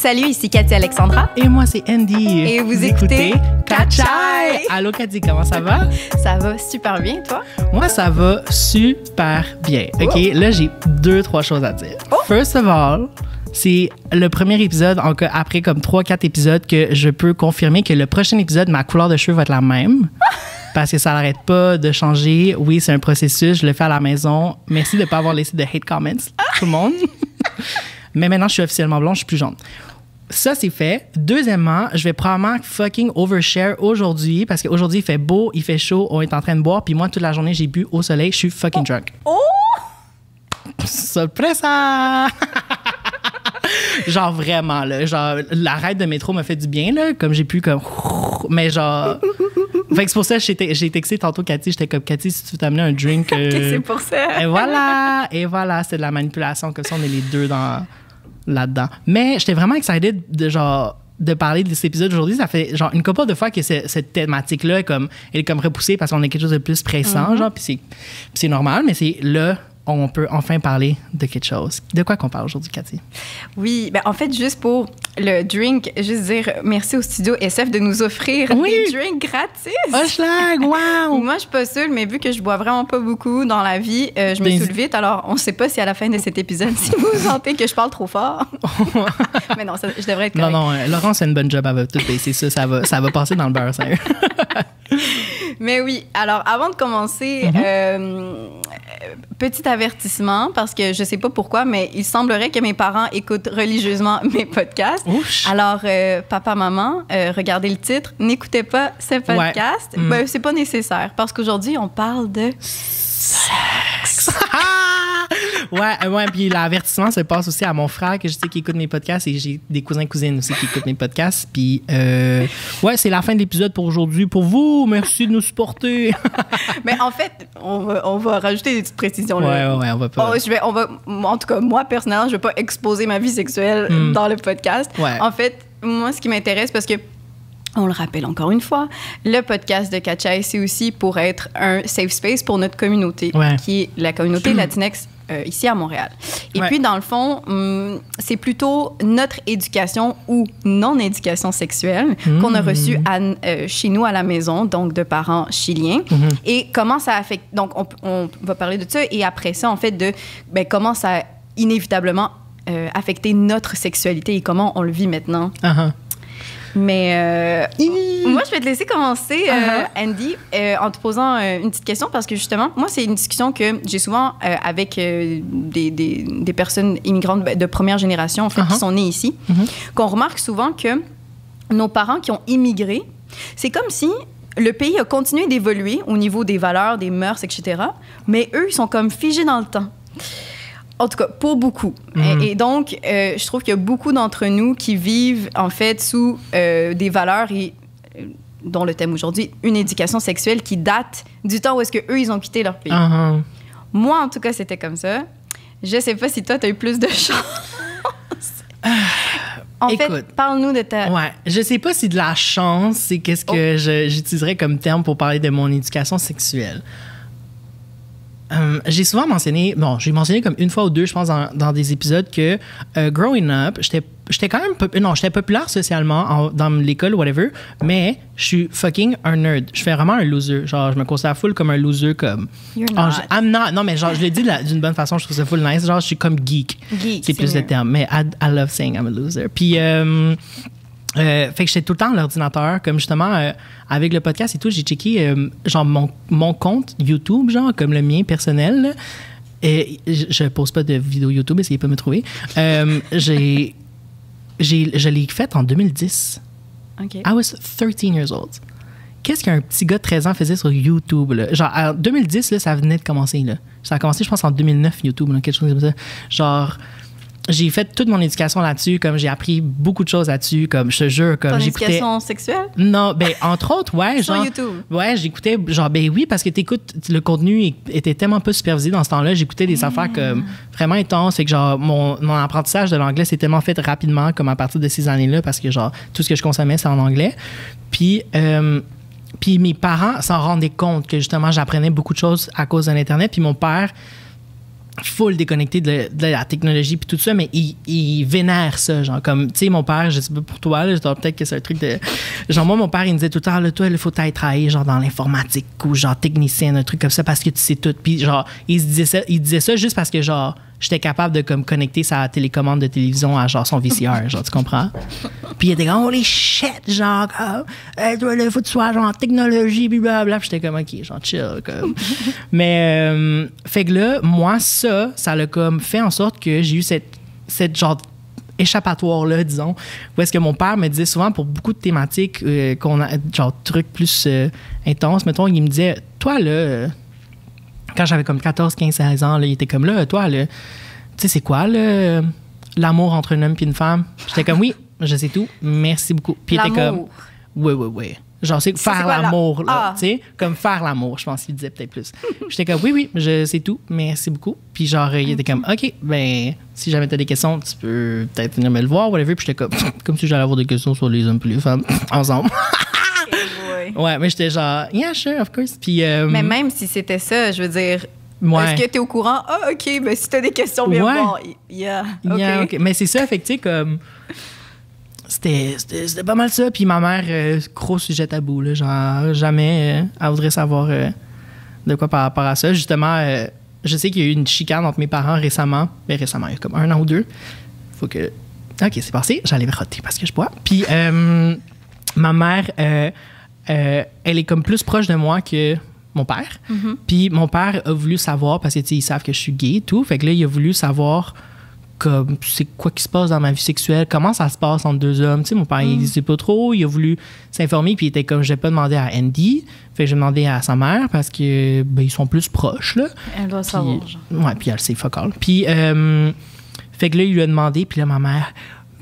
Salut, ici Cathy Alexandra. Et moi, c'est Andy. Et vous écoutez Catchai. Allô, Cathy, comment ça va? Ça va super bien, toi? Moi, ça va super bien. OK, là, j'ai 2-3 choses à dire. First of all, c'est le premier épisode, après comme 3-4 épisodes, que je peux confirmer que le prochain épisode, ma couleur de cheveux va être la même. Parce que ça n'arrête pas de changer. Oui, c'est un processus, je le fais à la maison. Merci de ne pas avoir laissé de hate comments, tout le monde. Mais maintenant, je suis officiellement blonde, je suis plus jaune. Ça, c'est fait. Deuxièmement, je vais probablement fucking overshare aujourd'hui parce qu'aujourd'hui, il fait beau, il fait chaud, on est en train de boire, puis moi, toute la journée, j'ai bu au soleil, je suis fucking drunk. Oh! Sorpresa! Genre vraiment, là. Genre, l'arrêt de métro m'a fait du bien, là. Comme j'ai pu, comme. Mais genre. Fait que c'est pour ça que j'ai texté tantôt Cathy. J'étais comme, Cathy, si tu veux t'amener un drink. C'est pour ça. Et voilà, c'est de la manipulation. Comme ça, on est les deux là-dedans. Mais j'étais vraiment excited de parler de cet épisode aujourd'hui. Ça fait genre une couple de fois que cette thématique-là elle est comme repoussée parce qu'on a quelque chose de plus pressant, genre, puis c'est normal, mais c'est là, on peut enfin parler de quelque chose. De quoi qu'on parle aujourd'hui, Cathy? Oui, ben en fait, juste pour le drink, juste dire merci au studio SF de nous offrir des drinks gratis. Hochelag, wow! Moi, je suis pas seule, mais vu que je bois vraiment pas beaucoup dans la vie, je me saoule vite. Alors, on sait pas si à la fin de cet épisode, si vous sentez que je parle trop fort. Mais non, je devrais être correcte. Non, Laurence fait une bonne job, elle va tout baisser ça va passer dans le beurre, sérieux. Mais oui, alors avant de commencer, petit avertissement, parce que je sais pas pourquoi, mais il semblerait que mes parents écoutent religieusement mes podcasts. Ouch. Alors, papa, maman, regardez le titre, n'écoutez pas ce podcast. Ouais. Ben, c'est pas nécessaire, parce qu'aujourd'hui, on parle de sexe. Ouais, puis l'avertissement se passe aussi à mon frère que je sais qui écoute mes podcasts et j'ai des cousins-cousines aussi qui écoutent mes podcasts. Puis, ouais, c'est la fin de l'épisode pour aujourd'hui. Pour vous, merci de nous supporter. Mais en fait, on va rajouter des petites précisions. Là. Ouais, on va pas. En tout cas, moi, personnellement, je vais pas exposer ma vie sexuelle dans le podcast. Ouais. En fait, moi, ce qui m'intéresse, parce que on le rappelle encore une fois, le podcast de Catchai, c'est aussi pour être un safe space pour notre communauté, qui est la communauté Latinx ici à Montréal. Et puis, dans le fond, c'est plutôt notre éducation ou non-éducation sexuelle qu'on a reçue chez nous à la maison, donc de parents chiliens. Et comment ça affecte... Donc, on va parler de ça. Et après ça, en fait, comment ça a inévitablement affecté notre sexualité et comment on le vit maintenant. Mais moi, je vais te laisser commencer, Andy, en te posant une petite question parce que justement, moi, c'est une discussion que j'ai souvent avec des personnes immigrantes de première génération, en fait, qui sont nées ici, qu'on remarque souvent que nos parents qui ont immigré, c'est comme si le pays a continué d'évoluer au niveau des valeurs, des mœurs, etc., mais eux, ils sont comme figés dans le temps. En tout cas, pour beaucoup. Et donc, je trouve qu'il y a beaucoup d'entre nous qui vivent, en fait, sous des valeurs et, dont le thème aujourd'hui, une éducation sexuelle qui date du temps où est-ce qu'eux, ils ont quitté leur pays. Moi, en tout cas, c'était comme ça. Je sais pas si toi, tu as eu plus de chance. Écoute, fait, parle-nous de ta... Ouais, je sais pas si de la chance, c'est qu'est-ce que j'utiliserais comme terme pour parler de mon éducation sexuelle. J'ai souvent mentionné, j'ai mentionné comme une fois ou deux, je pense, dans des épisodes que growing up, j'étais quand même, j'étais populaire socialement dans l'école ou whatever, mais je suis fucking un nerd. Je fais vraiment un loser. Genre, je me considère full comme un loser, comme... You're not. I'm not. Non, mais genre, je le dis d'une bonne façon, je trouve ça full nice. Genre, je suis comme geek. C'est plus le terme. Mais I love saying I'm a loser. Puis... fait que j'étais tout le temps à l'ordinateur, comme justement avec le podcast et tout, j'ai checké genre mon compte YouTube, genre comme le mien personnel. Là, et je pose pas de vidéo YouTube, essayez pas de me trouver. Je l'ai fait en 2010. OK. I was 13 years old. Qu'est-ce qu'un petit gars de 13 ans faisait sur YouTube? Là? Genre, en 2010, là, ça venait de commencer. Là. Ça a commencé, je pense, en 2009, YouTube, là, quelque chose comme ça. Genre... J'ai fait toute mon éducation là-dessus, comme j'ai appris beaucoup de choses là-dessus, comme je te jure, comme j'écoutais... Ton éducation sexuelle? Non, ben entre autres, ouais. Sur genre, YouTube? Ouais, j'écoutais, genre, ben oui, parce que t'écoutes, le contenu était tellement peu supervisé dans ce temps-là, j'écoutais des affaires comme vraiment intenses, fait que genre, mon apprentissage de l'anglais s'est tellement fait rapidement, comme à partir de ces années-là, parce que genre, tout ce que je consommais, c'est en anglais. Puis mes parents s'en rendaient compte que justement, j'apprenais beaucoup de choses à cause de l'Internet, puis mon père... full déconnecté de la technologie puis tout ça, mais il vénère ça, genre comme, tu sais, mon père, je sais pas pour toi, là, peut-être que c'est un truc de... Genre, moi, mon père, il me disait tout le temps, là, toi, il faut être travailler, genre, dans l'informatique ou genre technicien, un truc comme ça, parce que tu sais tout. Puis genre, il disait ça juste parce que, genre, j'étais capable de comme connecter sa télécommande de télévision à genre son VCR, genre, tu comprends? Puis il était comme, holy shit, genre, comme, hey, toi, là, faut que tu sois genre en technologie, blablabla. Puis j'étais comme, OK, genre, chill, comme. Mais, fait que là, moi, ça l'a comme fait en sorte que j'ai eu cette genre échappatoire-là, disons, où est-ce que mon père me disait souvent pour beaucoup de thématiques qu'on a, genre, trucs plus intenses, mettons, il me disait, toi, là, quand j'avais comme 14, 15, 16 ans, là, il était comme là, toi, là, tu sais, c'est quoi, là, l'amour entre un homme et une femme? J'étais comme, oui, je sais tout, merci beaucoup. Puis il était comme, oui. Genre, c'est faire l'amour, là, tu sais, comme faire l'amour, je pense qu'il disait peut-être plus. J'étais comme, oui, je sais tout, merci beaucoup. Puis genre, il était comme, OK, ben, si jamais t'as des questions, tu peux peut-être venir me le voir, whatever. Puis j'étais comme si j'allais avoir des questions sur les hommes et les femmes ensemble. Ouais, mais j'étais genre, yeah, sure, of course. Puis, mais même si c'était ça, je veux dire, est-ce que t'es au courant? Ah, OK, ben si t'as des questions, viens voir. Yeah, OK. Mais c'est ça, fait que tu sais, comme... C'était pas mal ça. Puis ma mère, gros sujet tabou, là, genre jamais elle voudrait savoir de quoi par rapport à ça. Justement, je sais qu'il y a eu une chicane entre mes parents récemment. Mais récemment, il y a comme 1 an ou 2. Faut que... OK, c'est passé. J'allais roter parce que je bois. Puis ma mère, elle est comme plus proche de moi que mon père. Mm-hmm. Puis mon père a voulu savoir, parce que ils savent que je suis gay et tout. Fait que là, il a voulu savoir... comme c'est quoi qui se passe dans ma vie sexuelle, comment ça se passe entre deux hommes. Tu sais, mon père, il sait pas trop, il a voulu s'informer, puis il était comme, je vais pas demander à Andy, fait que j'ai demandé à sa mère, parce que, ben, ils sont plus proches, là. Elle doit savoir, genre. Ouais, puis elle sait, fuck all. Puis, fait que là, il lui a demandé, puis là, ma mère,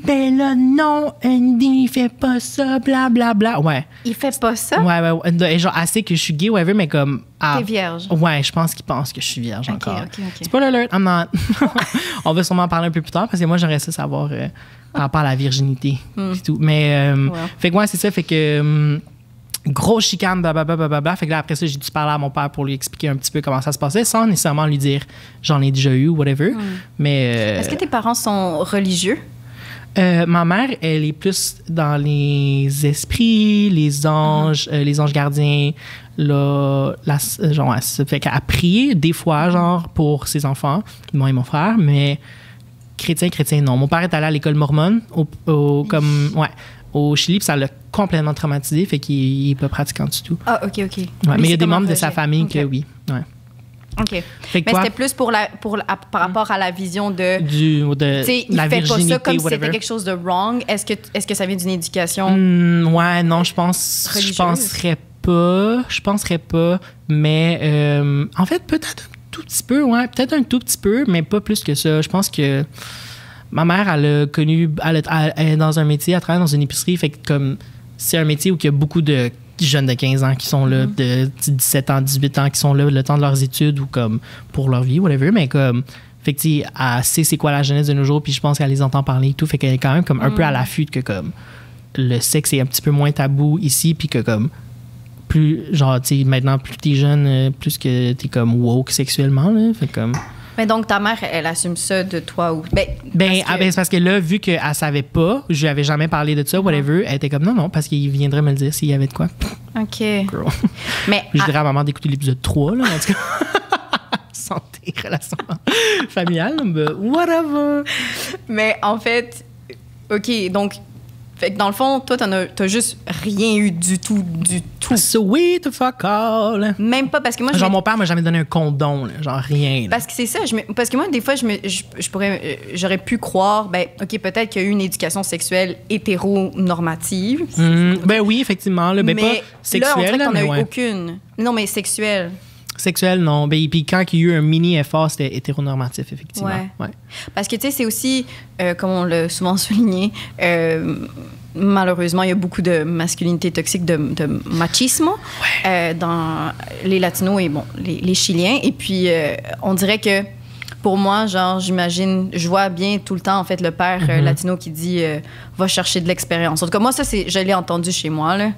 ben là, non, Andy, il fait pas ça, blablabla. Bla, bla. Ouais. Il fait pas ça? Ouais. Genre, assez que je suis gay, whatever, mais comme... T'es vierge? Ouais, je pense qu'il pense que je suis vierge encore. OK. Spoiler alert, I'm not. On va sûrement en parler un peu plus tard, parce que moi, j'aimerais ça savoir par rapport à la virginité et tout. Mais, fait que ouais, c'est ça, fait que... grosse chicane, blablabla. Fait que là, après ça, j'ai dû parler à mon père pour lui expliquer un petit peu comment ça se passait, sans nécessairement lui dire j'en ai déjà eu ou whatever. Mais... Est-ce que tes parents sont religieux? Ma mère, elle est plus dans les esprits, les anges gardiens. Genre, ça fait qu'elle prie des fois, genre, pour ses enfants, moi et mon frère, mais chrétien, non. Mon père est allé à l'école mormone, au Chili, puis ça l'a complètement traumatisé, fait qu'il n'est pas pratiquant du tout. Ah, OK. Ouais, mais il y a des membres de sa famille que oui. Ouais. OK. Mais c'était plus par rapport à la vision de la virginité, fait pas ça comme si whatever. c'était quelque chose de wrong. Est-ce que ça vient d'une éducation ouais, non, je penserais pas, mais en fait, peut-être un tout petit peu, ouais, peut-être un tout petit peu, mais pas plus que ça. Je pense que ma mère, elle est dans un métier, elle travaille dans une épicerie, fait que comme c'est un métier où il y a beaucoup de jeunes de 15 ans qui sont là, de 17 ans, 18 ans qui sont là le temps de leurs études ou comme pour leur vie, whatever, mais comme, fait que elle sait c'est quoi la jeunesse de nos jours, puis je pense qu'elle les entend parler et tout, fait qu'elle est quand même comme un peu à l'affût que comme le sexe est un petit peu moins tabou ici, puis que comme plus, genre, tu sais, maintenant, plus t'es jeune, plus que t'es comme woke sexuellement, là, fait comme... Mais donc, ta mère, elle assume ça de toi ou... c'est parce que là, vu qu'elle savait pas, je lui avais jamais parlé de ça, whatever, elle était comme non, parce qu'il viendrait me le dire s'il y avait de quoi. OK. Girl. Mais je dirais à maman d'écouter l'épisode 3, là, en tout cas. Santé, relation familiale, mais whatever. Mais en fait, OK, donc... Fait que dans le fond, toi, t'as juste rien eu du tout. Sweet fuck all. Même pas parce que moi... Genre, mon père m'a jamais donné un condom, là, genre rien. Là. Parce que c'est ça. Parce que moi, des fois, j'aurais pu croire, OK, peut-être qu'il y a eu une éducation sexuelle hétéronormative. Ben oui, effectivement. Là, mais pas sexuelle. Là, on dirait que t'en as eu ouais. aucune. Non, mais sexuelle. Sexuel, non. Ben, puis quand il y a eu un mini effort, c'était hétéronormatif, effectivement. Ouais. Parce que, tu sais, c'est aussi, comme on l'a souvent souligné, malheureusement, il y a beaucoup de masculinité toxique, de machismo dans les Latinos et, bon, les Chiliens. Et puis, on dirait que, pour moi, genre, j'imagine, je vois bien tout le temps, en fait, le père latino qui dit « va chercher de l'expérience ». En tout cas, moi, ça, je l'ai entendu chez moi, là.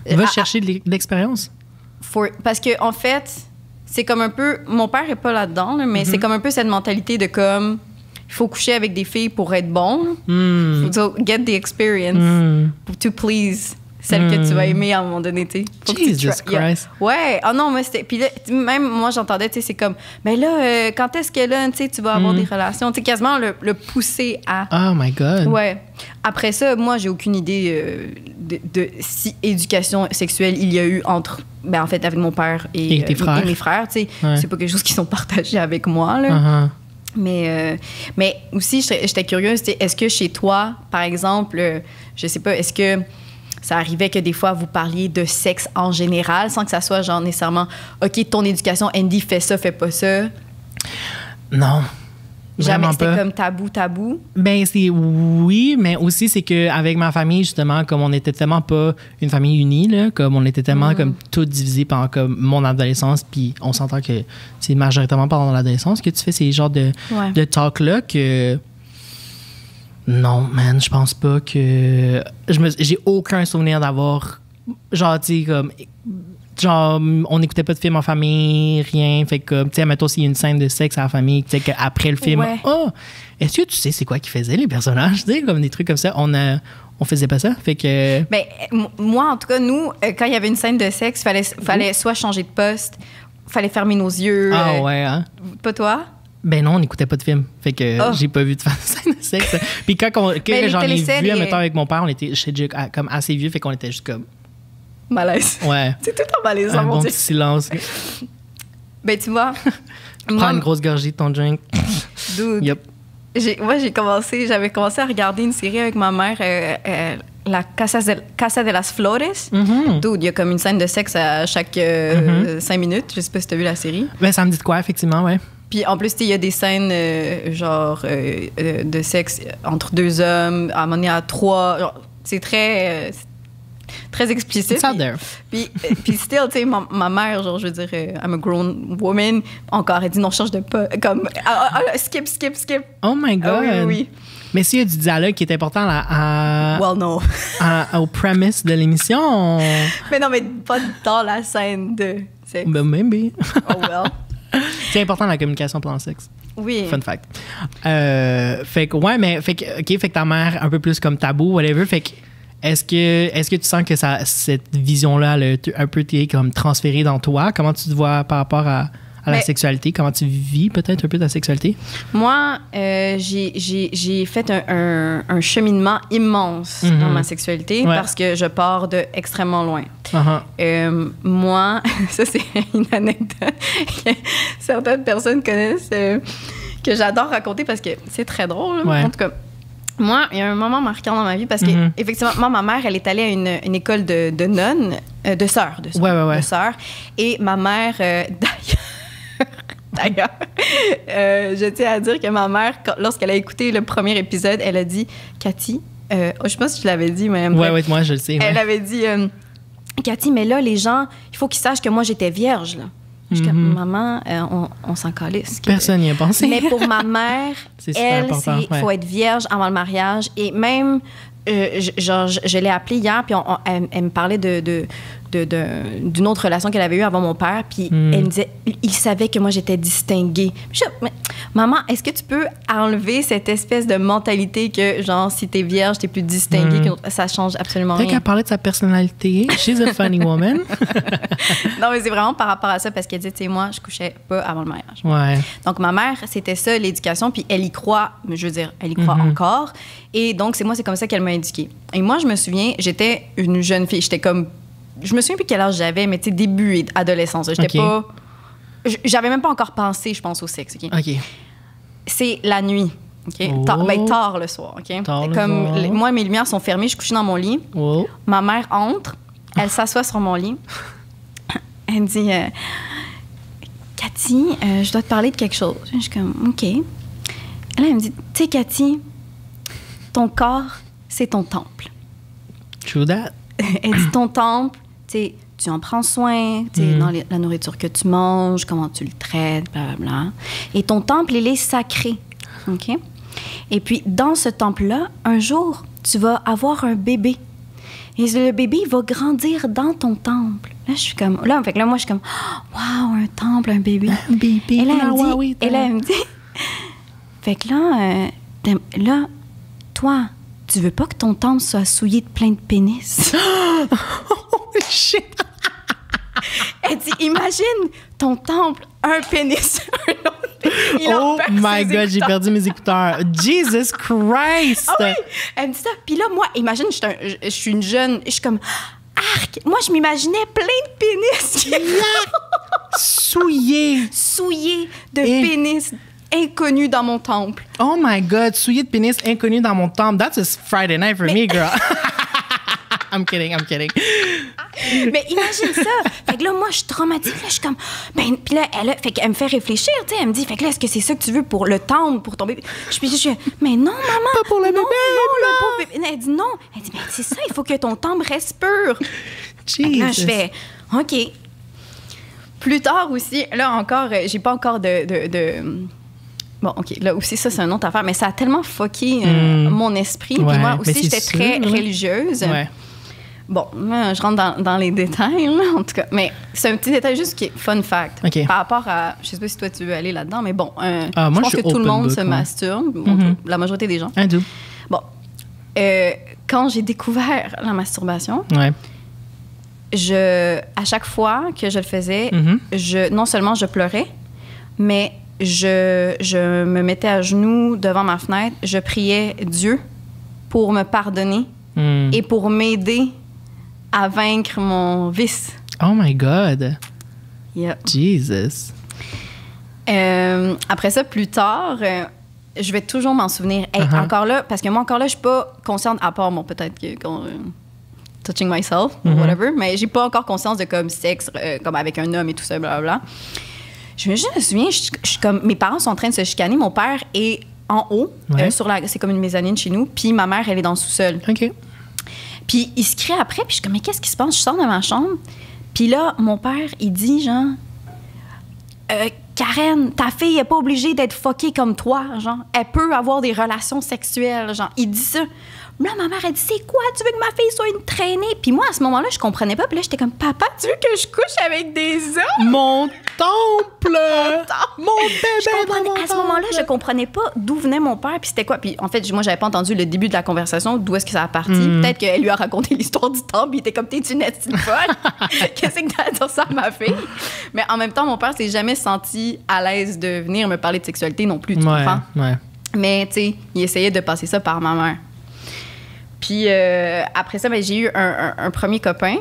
Va chercher de l'expérience? Parce que, en fait... c'est comme un peu... Mon père est pas là-dedans, là, mais c'est comme un peu cette mentalité de comme... Il faut coucher avec des filles pour être bon. So, get the experience to please celle que tu vas aimer à un moment donné, tu sais. Jesus Christ. Ouais. Ah non, mais c'était... Puis là, même moi, j'entendais, tu sais, c'est comme... Ben là, quand est-ce que là, tu sais, tu vas avoir des relations? Tu sais, quasiment le pousser à... Oh my God. Ouais. Après ça, moi, j'ai aucune idée de si éducation sexuelle il y a eu entre... Ben en fait, avec mon père et tes frères. Et mes frères, tu sais. Ouais. C'est pas quelque chose qui sont partagés avec moi, là. Mais aussi, j'étais curieuse, est-ce que chez toi, par exemple, je sais pas, est-ce que ça arrivait que des fois, vous parliez de sexe en général, sans que ça soit genre nécessairement, OK, ton éducation, Andy, fais ça, fais pas ça? Non. Jamais, Vraiment c'était pas. comme tabou? Ben, oui, mais aussi, c'est qu'avec ma famille, justement, comme on n'était tellement pas une famille unie, là, comme on était tellement comme tout divisé pendant comme mon adolescence, puis on s'entend que c'est majoritairement pendant l'adolescence que tu fais ces genres de talk-là que... Non, man, je pense pas que... J'ai aucun souvenir d'avoir... Genre, tu sais, comme... Genre, on n'écoutait pas de film en famille, rien. Fait que, tu sais, mettons, s'il y a une scène de sexe à la famille, tu sais, qu'après le film, est-ce que tu sais c'est quoi qu'ils faisaient, les personnages? Tu sais, comme des trucs comme ça. On faisait pas ça. Fait que. Ben, moi, en tout cas, nous, quand il y avait une scène de sexe, fallait soit changer de poste, fallait fermer nos yeux. Ah ouais, hein? Pas toi? Ben non, on n'écoutait pas de film. Fait que j'ai pas vu de scène de sexe. Puis quand j'en ai vu, mettons, avec mon père, j'étais déjà comme assez vieux, fait qu'on était juste comme. Malaise. Ouais. C'est tout le malaise, un mon bon Dieu. petit silence. Ben, tu vois. Prends une grosse gorgée de ton drink. Dude. Yep. J'avais commencé à regarder une série avec ma mère, la Casa de las Flores. Dude, il y a comme une scène de sexe à chaque 5 minutes. Je sais pas si tu as vu la série. Ben, ça me dit de quoi, effectivement, ouais. Puis en plus, il y a des scènes de sexe entre 2 hommes, à un moment donné à 3. Genre, c'est très explicite. It's out there. Puis still, tu sais, ma mère, genre, je veux dire, I'm a grown woman, encore, elle dit non, change de pas. Comme, skip. Oh my God. Oui. Mais s'il y a du dialogue qui est important Well, no. au premise de l'émission. Mais non, mais pas dans la scène de sexe. Ben, maybe. Oh well. C'est important la communication pendant le sexe. Oui. Fun fact. Fait que, ouais, mais, fait que ta mère, un peu plus comme tabou, whatever. Fait que, est-ce que tu sens que cette vision-là, elle a un peu été comme transférée dans toi? Comment tu te vois par rapport à la sexualité? Comment tu vis peut-être un peu ta sexualité? Moi, j'ai fait un cheminement immense dans ma sexualité parce que je pars de extrêmement loin. Moi, ça c'est une anecdote que certaines personnes connaissent que j'adore raconter parce que c'est très drôle. En tout cas, moi, il y a un moment marquant dans ma vie parce que effectivement, moi, ma mère, elle est allée à une école de nonnes, de sœurs. De sœurs. Et ma mère, D'ailleurs, je tiens à dire que ma mère, lorsqu'elle a écouté le premier épisode, elle a dit « Cathy, je sais pas si je l'avais dit, mais... Ouais, moi, je le sais. Elle avait dit « Cathy, mais là, les gens, il faut qu'ils sachent que moi, j'étais vierge, là. » Je dis « Maman, on s'en calisse. » Personne n'y a pensé. Mais pour ma mère, elle, il faut être vierge avant le mariage. Et même, je l'ai appelée hier, puis elle me parlait d'une autre relation qu'elle avait eue avant mon père, puis elle me disait, il savait que moi j'étais distinguée. Mais, maman, est-ce que tu peux enlever cette espèce de mentalité que genre si t'es vierge t'es plus distinguée, que ça change absolument rien. Peut-être qu'elle parlait de sa personnalité. She's a funny woman. Non, mais c'est vraiment par rapport à ça parce qu'elle disait, tu sais, moi je couchais pas avant le mariage. Ouais. Donc ma mère, c'était ça l'éducation, puis elle y croit, je veux dire, elle y croit encore. Et donc c'est comme ça qu'elle m'a éduquée. Et moi je me souviens, j'étais une jeune fille, j'étais comme je me souviens plus quel âge j'avais, mais tu sais, début adolescence. J'étais pas... J'avais même pas encore pensé, je pense, au sexe, OK? C'est la nuit, OK? Tard le soir, OK? Comme moi, mes lumières sont fermées, je suis couchée dans mon lit. Ma mère entre, elle s'assoit sur mon lit. Elle me dit... Cathy, je dois te parler de quelque chose. Je suis comme, OK. Et là, elle me dit, tu sais, Cathy, ton corps, c'est ton temple. True that. Elle dit, ton temple, tu en prends soin, dans la nourriture que tu manges, comment tu le traites, blablabla. Et ton temple, il est sacré, OK? Et puis, dans ce temple-là, un jour, tu vas avoir un bébé. Et le bébé, il va grandir dans ton temple. Là, je suis comme... Là, fait que là, moi, je suis comme... Wow, un temple, un bébé. Un bébé. Et là, elle me dit... Fait que là, toi, tu veux pas que ton temple soit souillé de plein de pénis? Oh, shit! Elle dit, imagine ton temple, un pénis, un autre. Oh my God, j'ai perdu mes écouteurs. Jesus Christ! Ah oui! Elle me dit ça. Puis là, moi, imagine, je suis une jeune, je suis comme, arc! Moi, je m'imaginais plein de pénis. Souillés de pénis inconnus dans mon temple. Oh my God, souillé de pénis inconnu dans mon temple. That's a Friday night for me, girl. I'm kidding. Mais imagine ça. Fait que là, moi, je suis traumatisée. Là, je suis comme... Puis là, fait qu'elle me fait réfléchir, tu sais. Elle me dit, fait que là, est-ce que c'est ça que tu veux pour le temple, pour ton bébé? Je suis mais non, maman. Pas pour le bébé. Non, le pauvre bébé. Elle dit non. Elle dit, mais c'est ça, il faut que ton temple reste pur. Jesus. Là, je fais, OK. Plus tard aussi, là encore, j'ai pas encore de... Bon, OK, là aussi, ça, c'est une autre affaire. Mais ça a tellement fucké mon esprit. Puis moi aussi, j'étais très religieuse. Ouais. Bon, je rentre dans les détails, là, en tout cas. Mais c'est un petit détail juste qui est fun fact. Okay. Par rapport à... Je sais pas si toi, tu veux aller là-dedans, mais bon, moi, je pense que tout le monde se masturbe. Bon, la majorité des gens. I do. Bon, quand j'ai découvert la masturbation, à chaque fois que je le faisais, non seulement je pleurais, mais je me mettais à genoux devant ma fenêtre, je priais Dieu pour me pardonner et pour m'aider à vaincre mon vice. Oh my God. Yep. Jesus. Après ça, plus tard, je vais toujours m'en souvenir. Hey, encore là, parce que moi, encore là, je suis pas consciente, à part, bon, peut-être que... touching myself, ou whatever, mais j'ai pas encore conscience de comme sexe, comme avec un homme et tout ça, blablabla. Je me souviens, je suis comme... Mes parents sont en train de se chicaner. Mon père est en haut, c'est comme une mezzanine chez nous, puis ma mère, elle est dans le sous-sol. OK. Puis il se crie après, puis je suis comme, mais qu'est-ce qui se passe? Je sors de ma chambre, puis là, mon père, il dit, genre, Karen, ta fille n'est pas obligée d'être fuckée comme toi, genre, elle peut avoir des relations sexuelles, genre, il dit ça. Là, ma mère, elle dit, c'est quoi? Tu veux que ma fille soit une traînée? Puis moi, à ce moment-là, je comprenais pas. Puis là, j'étais comme, papa, tu veux que je couche avec des hommes? Mon temple! Mon bébé! À ce moment-là, je comprenais pas d'où venait mon père, puis c'était quoi. Puis en fait, moi, j'avais pas entendu le début de la conversation, d'où est-ce que ça a parti. Peut-être qu'elle lui a raconté l'histoire du temple, puis il était comme, t'es une petite folle. Qu'est-ce que t'as à dire ça à ma fille? Mais en même temps, mon père s'est jamais senti à l'aise de venir me parler de sexualité non plus, tu comprends? Ouais. Mais, tu sais, il essayait de passer ça par ma mère. Puis après ça, j'ai eu un premier copain.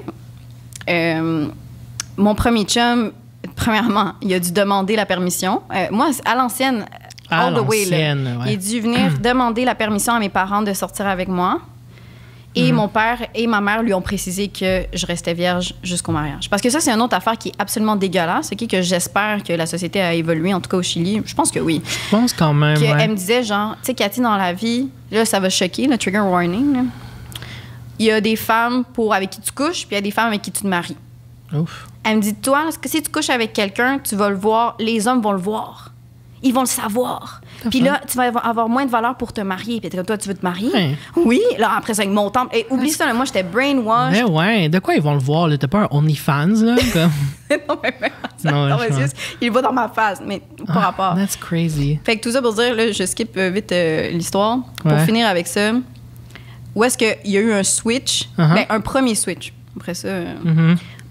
Mon premier chum, premièrement, il a dû demander la permission. Moi, à l'ancienne, all the way, là, il a dû venir demander la permission à mes parents de sortir avec moi. Et mon père et ma mère lui ont précisé que je restais vierge jusqu'au mariage. Parce que ça, c'est une autre affaire qui est absolument dégueulasse, que j'espère que la société a évolué, en tout cas au Chili. Je pense que oui. Je pense quand même, Elle me disait, genre, tu sais, Cathy, dans la vie, là, ça va choquer, le trigger warning, là. Il y a des femmes avec qui tu couches, puis il y a des femmes avec qui tu te maries. Ouf. Elle me dit, toi, si tu couches avec quelqu'un, tu vas le voir, les hommes vont le voir. Ils vont le savoir. Puis là, tu vas avoir moins de valeur pour te marier. Puis comme toi, tu veux te marier? Ouais. Oui. Là, après ça, avec mon temple. Et oublie ça, là, moi, j'étais brainwashed. Mais ouais, de quoi ils vont le voir? Là? T'as pas un OnlyFans, là? Comme... non, mais juste, il va dans ma face, mais par rapport. That's crazy. Fait que tout ça pour dire, là, je skip vite l'histoire. Pour finir avec ça, où est-ce qu'il y a eu un switch? Ben, un premier switch. Après ça...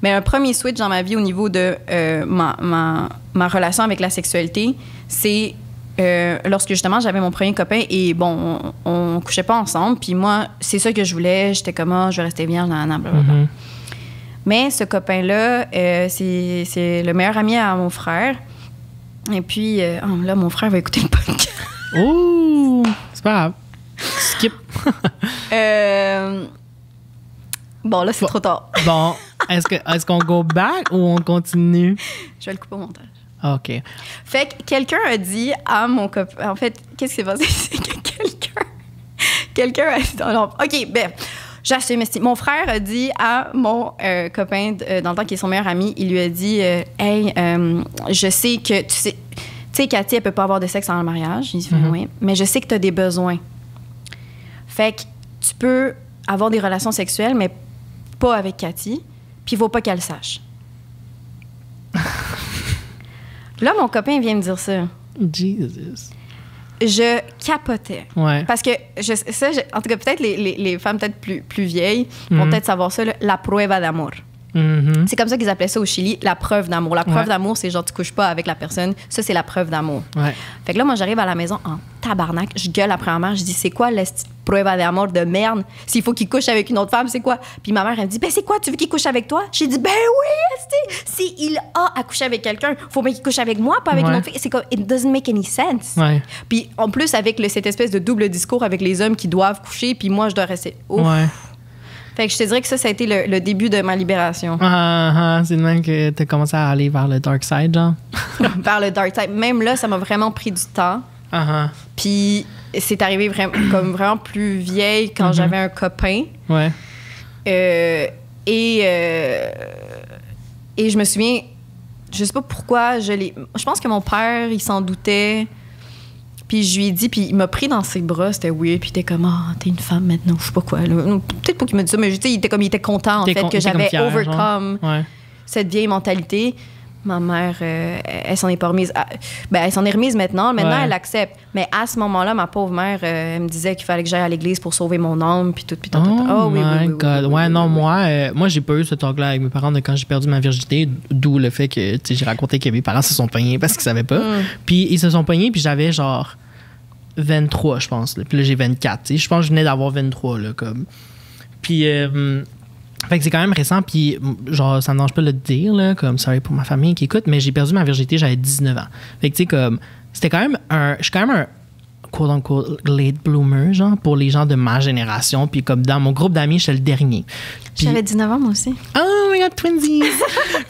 Mais un premier switch dans ma vie au niveau de ma relation avec la sexualité, c'est lorsque justement j'avais mon premier copain et bon, on couchait pas ensemble. Puis moi, c'est ça que je voulais. J'étais comme, je vais rester vierge, blablabla. Mais ce copain-là, c'est le meilleur ami à mon frère. Et puis, là, mon frère va écouter le podcast. Oh! C'est pas grave. Skip. Bon, là, c'est trop tard. Bon, est-ce qu'on go back ou on continue? Je vais le couper au montage. OK. Fait que quelqu'un a dit à mon copain... En fait, qu'est-ce qui s'est passé? C'est que quelqu'un a dit... Non, OK, ben, j'assume. Mon frère a dit à mon copain, dans le temps qui est son meilleur ami, il lui a dit hey, je sais que... Tu sais, Cathy, elle peut pas avoir de sexe dans le mariage. Il dit oui, mais je sais que tu as des besoins. Fait que tu peux avoir des relations sexuelles, mais pas avec Cathy. puis il faut pas qu'elle sache. Là, mon copain vient me dire ça. Jesus. Je capotais. Ouais. Parce que, en tout cas, peut-être les femmes peut-être plus vieilles vont peut-être savoir ça, là, la prueba d'amour. Mm-hmm. C'est comme ça qu'ils appelaient ça au Chili, la preuve d'amour. La preuve d'amour, c'est genre, tu couches pas avec la personne. Ça, c'est la preuve d'amour. Ouais. Fait que là, moi, j'arrive à la maison en tabarnak. Je gueule après ma mère. Je dis, c'est quoi la prueba d'amour de merde? S'il faut qu'il couche avec une autre femme, c'est quoi? Puis ma mère, elle me dit, ben, c'est quoi? Tu veux qu'il couche avec toi? J'ai dit, ben oui, si il a à coucher avec quelqu'un, faut bien qu'il couche avec moi, pas avec une autre fille. C'est comme, it doesn't make any sense. Ouais. Puis en plus, avec cette espèce de double discours avec les hommes qui doivent coucher, puis moi, je dois rester. Ouf. Ouais. Fait que je te dirais que ça a été le début de ma libération. C'est de même que t'as commencé à aller vers le dark side, genre? Vers le dark side. Même là, ça m'a vraiment pris du temps. Puis c'est arrivé vraiment plus vieille quand j'avais un copain. Ouais. Et je me souviens, je sais pas pourquoi, je pense que mon père, il s'en doutait. Puis je lui ai dit, puis il m'a pris dans ses bras, c'était weird, puis il était comme, t'es une femme maintenant, je sais pas quoi. Peut-être pas qu'il m'a dit ça, mais il était content, en fait, que j'avais overcome cette vieille mentalité. Ma mère, elle s'en est pas remise. Elle s'en est remise maintenant. Maintenant, elle accepte. Mais à ce moment-là, ma pauvre mère, elle me disait qu'il fallait que j'aille à l'église pour sauver mon âme, puis tout. Oh my God. Moi, j'ai pas eu ce talk-là avec mes parents de quand j'ai perdu ma virginité, d'où le fait que j'ai raconté que mes parents se sont pognés parce qu'ils savaient pas. Puis ils se sont pognés, puis j'avais genre 23, je pense. Là. Puis là, j'ai 24. Je pense que je venais d'avoir 23, là, comme. Puis... fait que c'est quand même récent, puis genre, ça me dérange pas de le dire, là, comme, sorry pour ma famille qui écoute, mais j'ai perdu ma virginité, j'avais 19 ans. Fait que, tu sais, comme, c'était quand même je suis quand même un quote-unquote late bloomer, genre, pour les gens de ma génération, puis comme dans mon groupe d'amis, j'étais le dernier. Puis, j'avais 19 ans, moi aussi. Oh my God, twinsies!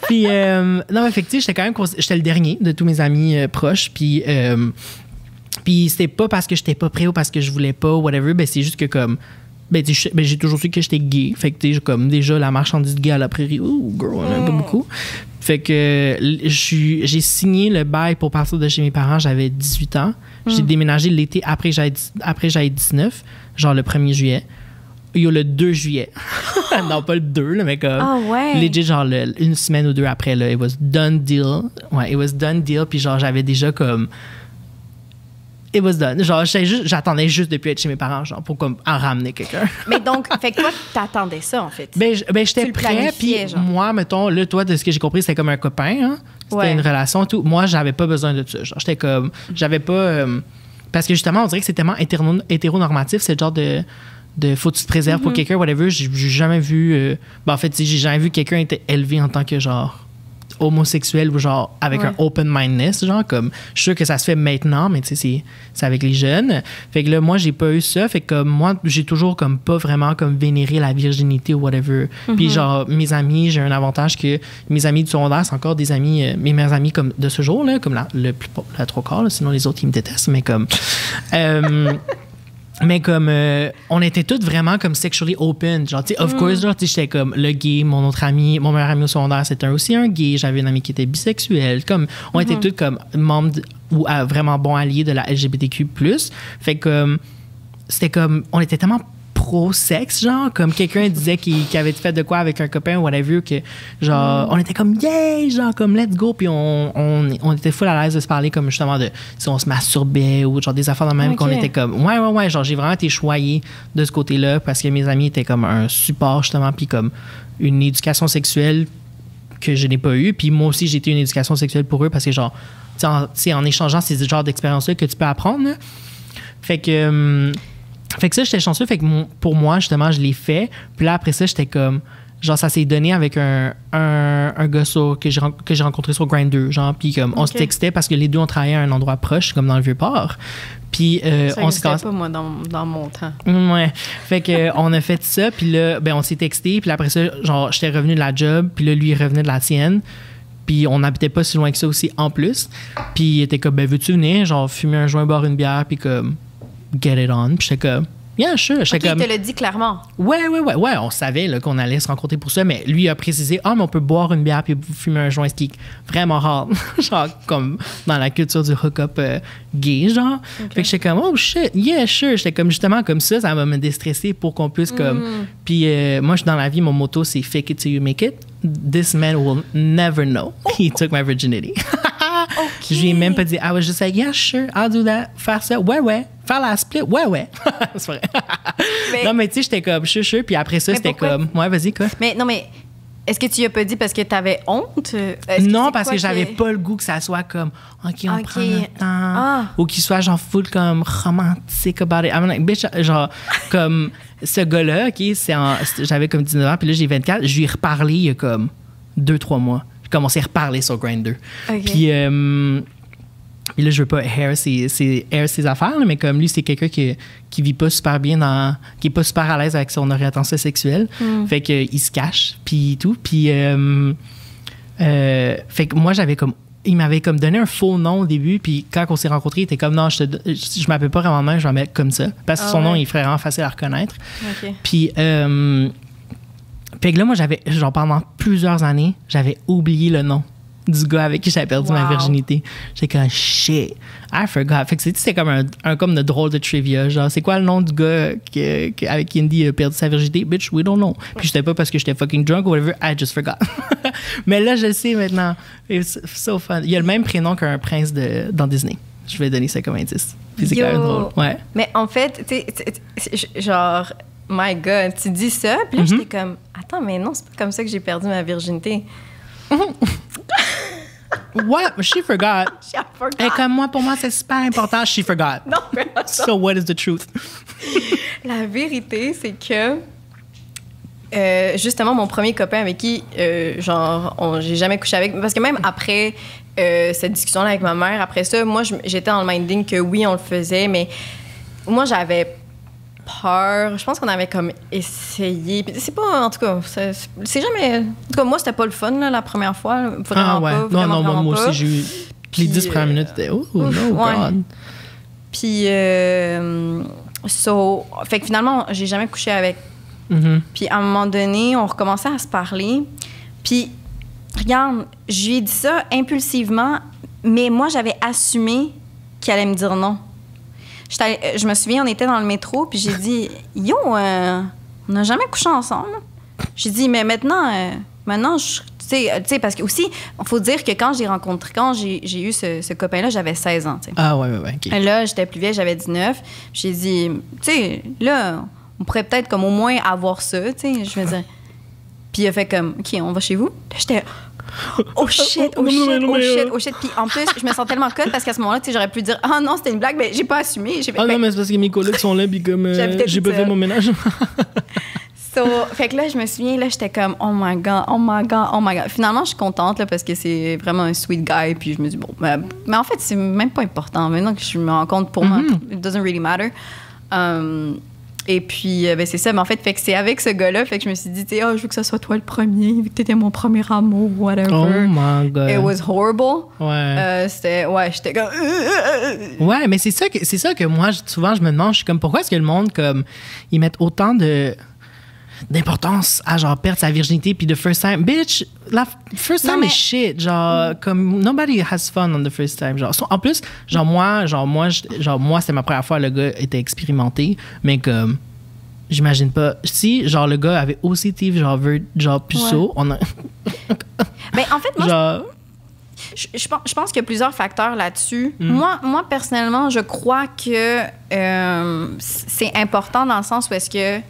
Puis, non, mais fait que, tu sais, j'étais le dernier de tous mes amis proches, puis c'était pas parce que j'étais pas prêt ou parce que je voulais pas, whatever, ben c'est juste que, comme, j'ai toujours su que j'étais gay. Fait que, comme déjà, la marchandise gay à la prairie, girl, on a pas beaucoup. Fait que j'ai signé le bail pour partir de chez mes parents, j'avais 18 ans. J'ai déménagé l'été après j'avais 19, genre le 1er juillet. Il y a le 2 juillet. Non, pas le 2, là, mais comme. Legit, genre, une semaine ou deux après, là, it was done deal. Ouais, it was done deal. Puis, genre, j'avais déjà comme. It was done. Genre, j'attendais juste depuis être chez mes parents, genre, pour comme en ramener quelqu'un. Mais donc, fait que toi, t'attendais ça, en fait. J'étais prêt, puis moi, mettons, là, toi, de ce que j'ai compris, c'était comme un copain, hein? C'était une relation et tout. Moi, j'avais pas besoin de ça. Genre, j'étais comme, j'avais pas... parce que justement, on dirait que c'est tellement hétéronormatif, c'est le genre de faut que tu te préserves pour quelqu'un, whatever. J'ai jamais vu... en fait, j'ai jamais vu quelqu'un être élevé en tant que, genre... homosexuel ou genre avec un open-mindedness, genre comme je suis sûr que ça se fait maintenant, mais tu sais c'est avec les jeunes. Fait que là moi j'ai pas eu ça, fait que moi j'ai toujours comme pas vraiment comme vénéré la virginité ou whatever. Puis genre mes amis, j'ai un avantage que mes amis du secondaire c'est encore des amis, mes meilleurs amis comme de ce jour là, comme la trois quarts là, sinon les autres ils me détestent, mais comme mais comme on était tous vraiment comme sexually open, genre tu sais of course, genre tu sais j'étais comme le gay, mon meilleur ami au secondaire c'était aussi un gay, j'avais une amie qui était bisexuelle, comme on était tous comme membres ou vraiment bons alliés de la LGBTQ+. Fait que c'était comme on était tellement pro-sexe, genre, comme quelqu'un disait qu'il avait fait de quoi avec un copain ou whatever, que genre, on était comme, yeah, genre, comme, let's go, puis on était full à l'aise de se parler, comme, justement, de si on se masturbait ou genre des affaires de même, qu'on était comme, ouais, genre, j'ai vraiment été choyée de ce côté-là, parce que mes amis étaient comme un support, justement, puis comme une éducation sexuelle que je n'ai pas eue, puis moi aussi, j'ai été une éducation sexuelle pour eux, parce que, genre, tu sais, en échangeant ces genres d'expériences-là que tu peux apprendre, là. Fait que ça, j'étais chanceux. Fait que pour moi, justement, je l'ai fait. Puis là, après ça, j'étais comme... Genre, ça s'est donné avec un gars que j'ai rencontré sur Grindr. Genre, puis comme, on se textait parce que les deux, on travaillait à un endroit proche, comme dans le Vieux-Port. Puis on s'est pas, moi, dans mon temps. Ouais. Fait que on a fait ça. Puis là, on s'est texté. Puis après ça, genre, j'étais revenu de la job. Puis là, lui, il revenait de la sienne. Puis on n'habitait pas si loin que ça aussi, en plus. Puis il était comme, veux-tu venir? Genre, fumer un joint, boire une bière, puis comme... get it on. Puis j'étais comme, yeah, sure. Il te l'a dit clairement. Ouais, on savait là, qu'on allait se rencontrer pour ça, mais lui a précisé, mais on peut boire une bière puis fumer un joint, ce qui est vraiment rare. Genre, comme dans la culture du hook-up gay, genre. Fait que j'étais comme, oh shit, yeah, sure. J'étais comme, justement, comme ça va me déstresser pour qu'on puisse, comme. Puis moi, je suis dans la vie, mon motto, c'est fake it till you make it. this man will never know he took my virginity. Je lui ai même pas dit, I was just like, yeah, sure, I'll do that. Faire ça, ouais. Faire la split, ouais. C'est vrai. Non, mais tu sais, j'étais comme, sure. Puis après ça, c'était comme, ouais, vas-y, quoi. Mais non, mais est-ce que tu y as pas dit parce que t'avais honte? Non, parce que j'avais pas le goût que ça soit comme, OK, on prend notre temps. Ou qu'il soit genre full comme romantique about it. I'm like, bitch, genre, comme ce gars-là, OK, j'avais comme 19 ans, puis là, j'ai 24. Je lui ai reparlé il y a comme 2-3 mois. J'ai commencé à reparler sur Grindr. Okay. Puis là, je veux pas air ses affaires, là, mais comme lui, c'est quelqu'un qui vit pas super bien qui est pas super à l'aise avec son orientation sexuelle. Fait qu'il se cache, puis tout. Puis fait que moi, il m'avait comme donné un faux nom au début, puis quand on s'est rencontrés, il était comme, non, je m'appelle pas vraiment même, je vais mettre comme ça. Parce que son nom, il est vraiment facile à reconnaître. Okay. Puis fait que là, moi, genre pendant plusieurs années, j'avais oublié le nom du gars avec qui j'avais perdu ma virginité. J'étais comme, shit, I forgot. Fait que c'est comme un comme de drôle de trivia. Genre, c'est quoi le nom du gars avec qui Andy a perdu sa virginité? Bitch, we don't know. Puis c'était pas parce que j'étais fucking drunk ou whatever, I just forgot. Mais là, je le sais maintenant. It's so fun. Il a le même prénom qu'un prince dans Disney. Je vais donner ça comme indice. Puis c'est quand même drôle. Ouais. Mais en fait, tu sais, genre, my God, tu dis ça, puis là, j'étais comme, attends, mais non, c'est pas comme ça que j'ai perdu ma virginité. What? She forgot. She forgot. Et comme moi, pour moi, c'est super important. She forgot. Non, mais attends. So what is the truth? La vérité, c'est que justement, mon premier copain avec qui, j'ai jamais couché avec, parce que même après cette discussion-là avec ma mère, après ça, moi, j'étais dans le minding que oui, on le faisait, mais moi, j'avais peur. Je pense qu'on avait comme essayé. C'est pas, en tout cas, c'est jamais. En tout cas, moi, c'était pas le fun, là, la première fois. Là. Vraiment pas. Vraiment, non, moi pas. aussi, j'ai eu. Les 10 premières minutes, c'était oh, no, God. Puis, fait que finalement, j'ai jamais couché avec. Puis, à un moment donné, on recommençait à se parler. Puis, regarde, je lui ai dit ça impulsivement, mais moi, j'avais assumé qu'il allait me dire non. Je me souviens, on était dans le métro, puis j'ai dit, yo, on n'a jamais couché ensemble. J'ai dit, mais maintenant, tu sais, parce que aussi, il faut dire que quand j'ai eu ce copain-là, j'avais 16 ans. T'sais. Ah, ouais, OK. Là, j'étais plus vieille, j'avais 19. J'ai dit, tu sais, là, on pourrait peut-être comme au moins avoir ça, tu sais. Je me disais. Puis il a fait comme, OK, on va chez vous. Là, j'étais. Oh shit. Puis en plus, je me sens tellement conne parce qu'à ce moment-là, tu sais, j'aurais pu dire, ah non, c'était une blague, mais j'ai pas assumé. Non, mais c'est parce que mes collègues sont là, puis comme j'ai pas fait mon ménage. Fait que là, je me souviens, là, j'étais comme, oh my God. Finalement, je suis contente, là, parce que c'est vraiment un sweet guy, puis je me dis, bon, mais en fait, c'est même pas important. Maintenant que je me rends compte, pour moi, it doesn't really matter. Et puis, c'est ça. Mais en fait, que c'est avec ce gars-là, fait que je me suis dit, tu sais, je veux que ça soit toi le premier, vu que t'étais mon premier amour, whatever. Oh my God. It was horrible. Ouais. J'étais comme. Ouais, mais c'est ça que moi, souvent, je me demande, je suis comme, pourquoi est-ce que le monde, comme, ils mettent autant d'importance à genre perdre sa virginité puis the first time bitch la first time is shit genre comme nobody has fun on the first time genre en plus moi c'était ma première fois, le gars était expérimenté, mais comme j'imagine pas si genre le gars avait OCT genre puceau, on a mais en fait moi je pense qu'il y a plusieurs facteurs là-dessus. Moi personnellement, je crois que c'est important dans le sens où est-ce que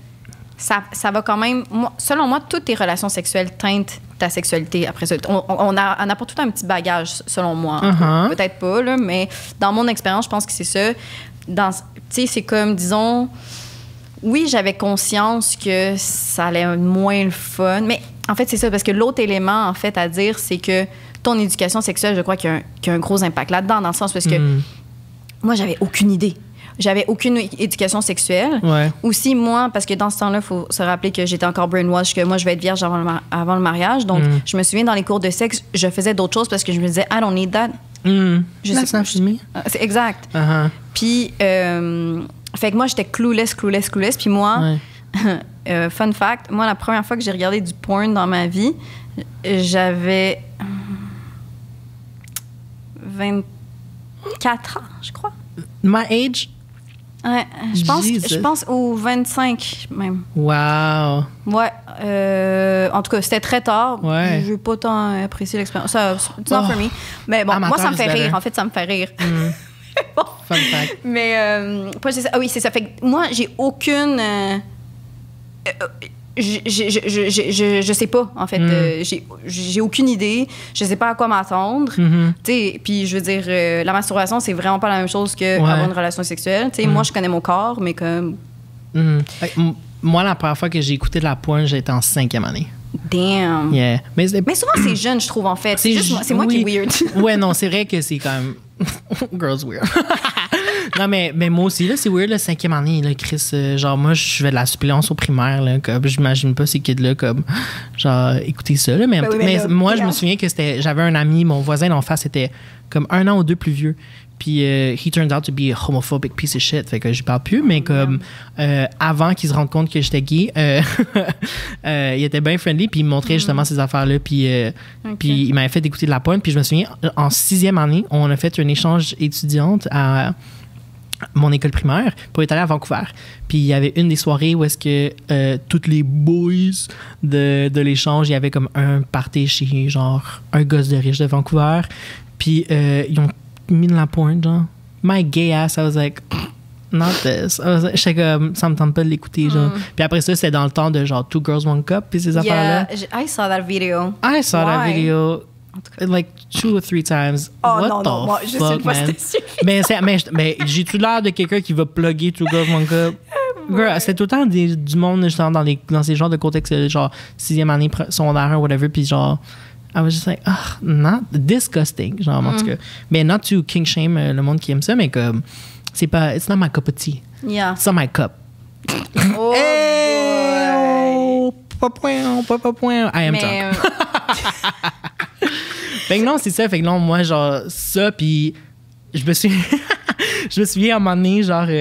ça va quand même. Selon moi, toutes tes relations sexuelles teintent ta sexualité après ça. On apporte tout un petit bagage, selon moi. Peut-être pas, là, mais dans mon expérience, je pense que c'est ça. Tu sais, c'est comme, disons, oui, j'avais conscience que ça allait être moins le fun, mais en fait, c'est ça, parce que l'autre élément, en fait, à dire, c'est que ton éducation sexuelle, je crois qu'il y a un gros impact là-dedans, dans le sens parce que moi, j'avais aucune idée. J'avais aucune éducation sexuelle. Ouais. Aussi, moi, parce que dans ce temps-là, il faut se rappeler que j'étais encore brainwash, que moi, je vais être vierge avant le mariage. Donc, je me souviens, dans les cours de sexe, je faisais d'autres choses parce que je me disais, I don't need that. C'est exact. Puis, fait que moi, j'étais clueless. Puis moi, fun fact, moi, la première fois que j'ai regardé du porn dans ma vie, j'avais 24 ans, je crois. My age? Ouais, je pense au 25 même. Wow. Ouais. En tout cas, c'était très tard. Ouais. Je n'ai pas tant apprécié l'expérience. Ça, it's not for me. Mais bon, moi, ça me fait rire. En fait, ça me fait rire. Bon. Fun fact. Mais, ah oui, c'est ça. Fait que moi, j'ai aucune... je sais pas, en fait. J'ai aucune idée. Je sais pas à quoi m'attendre. Puis, je veux dire, la masturbation, c'est vraiment pas la même chose qu'avoir une relation sexuelle. Moi, je connais mon corps, mais comme... Moi, la première fois que j'ai écouté de la porn, j'étais en 5e année. Damn. Yeah. Mais souvent, c'est jeune, je trouve, en fait. C'est moi qui est weird. Ouais, non, c'est vrai que c'est quand même... Girls weird. Non, mais moi aussi, là, c'est weird, la 5e année, là, Chris. Genre, moi, je fais de la suppléance au primaire, là, comme, j'imagine pas ces kids-là, comme, genre, écoutez ça, là. Mais moi, je me souviens que j'avais un ami, mon voisin d'en face, était comme 1 an ou 2 plus vieux. Puis, he turned out to be a homophobic piece of shit. Fait que je parle plus, mais comme, avant qu'il se rende compte que j'étais gay, il était bien friendly, puis il me montrait justement ces affaires-là. Puis, puis il m'avait fait écouter de la porn. Puis, je me souviens, en 6e année, on a fait un échange étudiante à mon école primaire pour être allé à Vancouver. Puis il y avait une des soirées où est-ce que toutes les boys de l'échange, il y avait comme un party chez genre un gosse de riche de Vancouver. Puis ils ont mis de la porn, genre. My gay ass, I was like, not this. J'étais comme, ça me tente pas de l'écouter, genre. Puis après ça, c'était dans le temps de genre Two Girls, One Cup, puis ces affaires-là. I saw that video. I saw that video. Like 2 or 3 times. Oh What non, the non, moi, je sais pas si c'est mais j'ai-tu l'air de quelqu'un qui va plugger Two Girls, One Cup? Girl, c'est tout le temps du monde justement dans ces genres de contextes, genre 6e année secondaire ou whatever, puis genre, I was just like, not disgusting, genre, en tout cas. Mais not to king shame le monde qui aime ça, mais comme, c'est pas, it's not my cup of tea. Yeah. It's not my cup. Oh, hey, pas point. I am drunk. Fait que non, c'est ça. Fait que non, moi, genre, ça, puis je me suis... je me souviens à un moment donné, genre, tu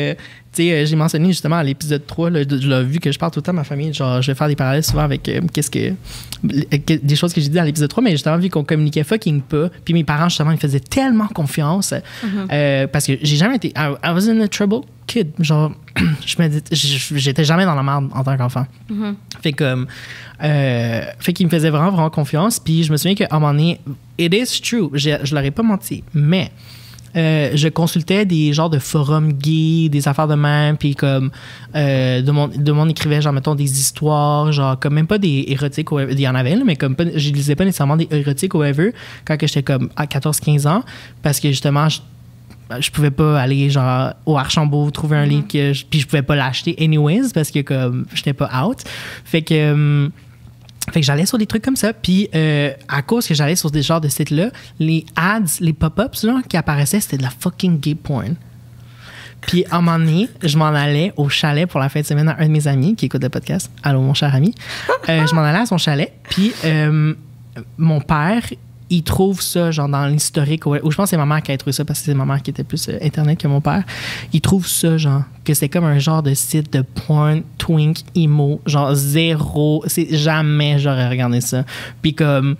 sais, j'ai mentionné justement à l'épisode 3, là, je l'ai vu que je parle tout le temps à ma famille, genre, je vais faire des parallèles souvent avec des choses que j'ai dit à l'épisode 3, mais justement, vu qu'on communiquait fucking pas, puis mes parents, justement, ils faisaient tellement confiance, parce que j'ai jamais été... I wasn't a trouble kid, genre, j'étais jamais dans la merde en tant qu'enfant. Fait que... fait qu'ils me faisaient vraiment, vraiment confiance, puis je me souviens qu'à un moment donné, it is true, je leur ai pas menti, mais... je consultais des genres de forums gays, des affaires de même, puis comme de mon écrivait genre mettons des histoires, genre comme même pas des érotiques, il y en avait là, mais comme pas, je lisais pas nécessairement des érotiques ou whatever quand que j'étais comme à 14-15 ans, parce que justement je pouvais pas aller genre au Archambault trouver un livre puis je pouvais pas l'acheter anyways parce que comme j'étais pas out, fait que j'allais sur des trucs comme ça. Puis, à cause que j'allais sur des genres de sites-là, les ads, les pop-ups là, qui apparaissaient, c'était de la fucking gay porn. Puis, à un moment donné, je m'en allais au chalet pour la fin de semaine à un de mes amis qui écoute le podcast. Allô, mon cher ami. Je m'en allais à son chalet. Puis, mon père, il trouve ça, genre, dans l'historique. Ou je pense que c'est ma mère qui a trouvé ça parce que c'est ma mère qui était plus Internet que mon père. Il trouve ça, genre, que c'est comme un genre de site de porn, twink, emo, genre zéro. C'est jamais j'aurais regardé ça. Puis comme...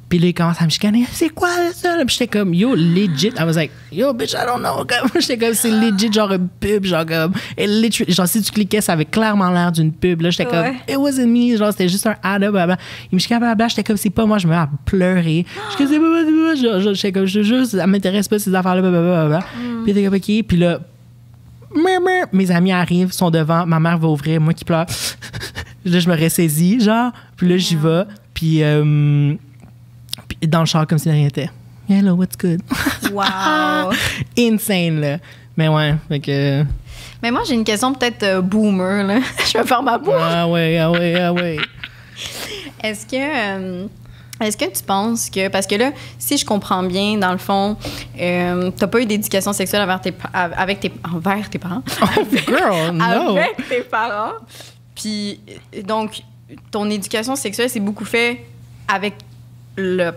Puis là, il commence à me chicaner. C'est quoi ça? Puis j'étais comme, yo, legit. I was like, yo, bitch, I don't know. J'étais comme, c'est legit, genre une pub. Genre, comme, genre, si tu cliquais, ça avait clairement l'air d'une pub. Là, j'étais comme, it wasn't me. Genre, c'était juste un ad. Blablabla. Il me chicanait, blablabla. J'étais comme, c'est pas moi. Je me mets à pleurer. J'étais comme, j'étais comme, je juste, ça m'intéresse pas ces affaires-là. Blablabla. Puis il était comme, OK. Puis là, mes amis arrivent, sont devant. Ma mère va ouvrir, moi qui pleure. Là, je me ressaisis, genre. Puis là, j'y vais. Puis, dans le char comme si rien n'était. Hello, what's good? Wow! Insane, là. Mais ouais, fait que... Mais moi, j'ai une question peut-être boomer, là. Je vais faire ma bourre. Ah ouais. Est-ce que tu penses que... Parce que là, si je comprends bien, dans le fond, t'as pas eu d'éducation sexuelle envers tes parents. Oh, girl, no! Avec tes parents. Puis, donc, ton éducation sexuelle, c'est beaucoup fait avec le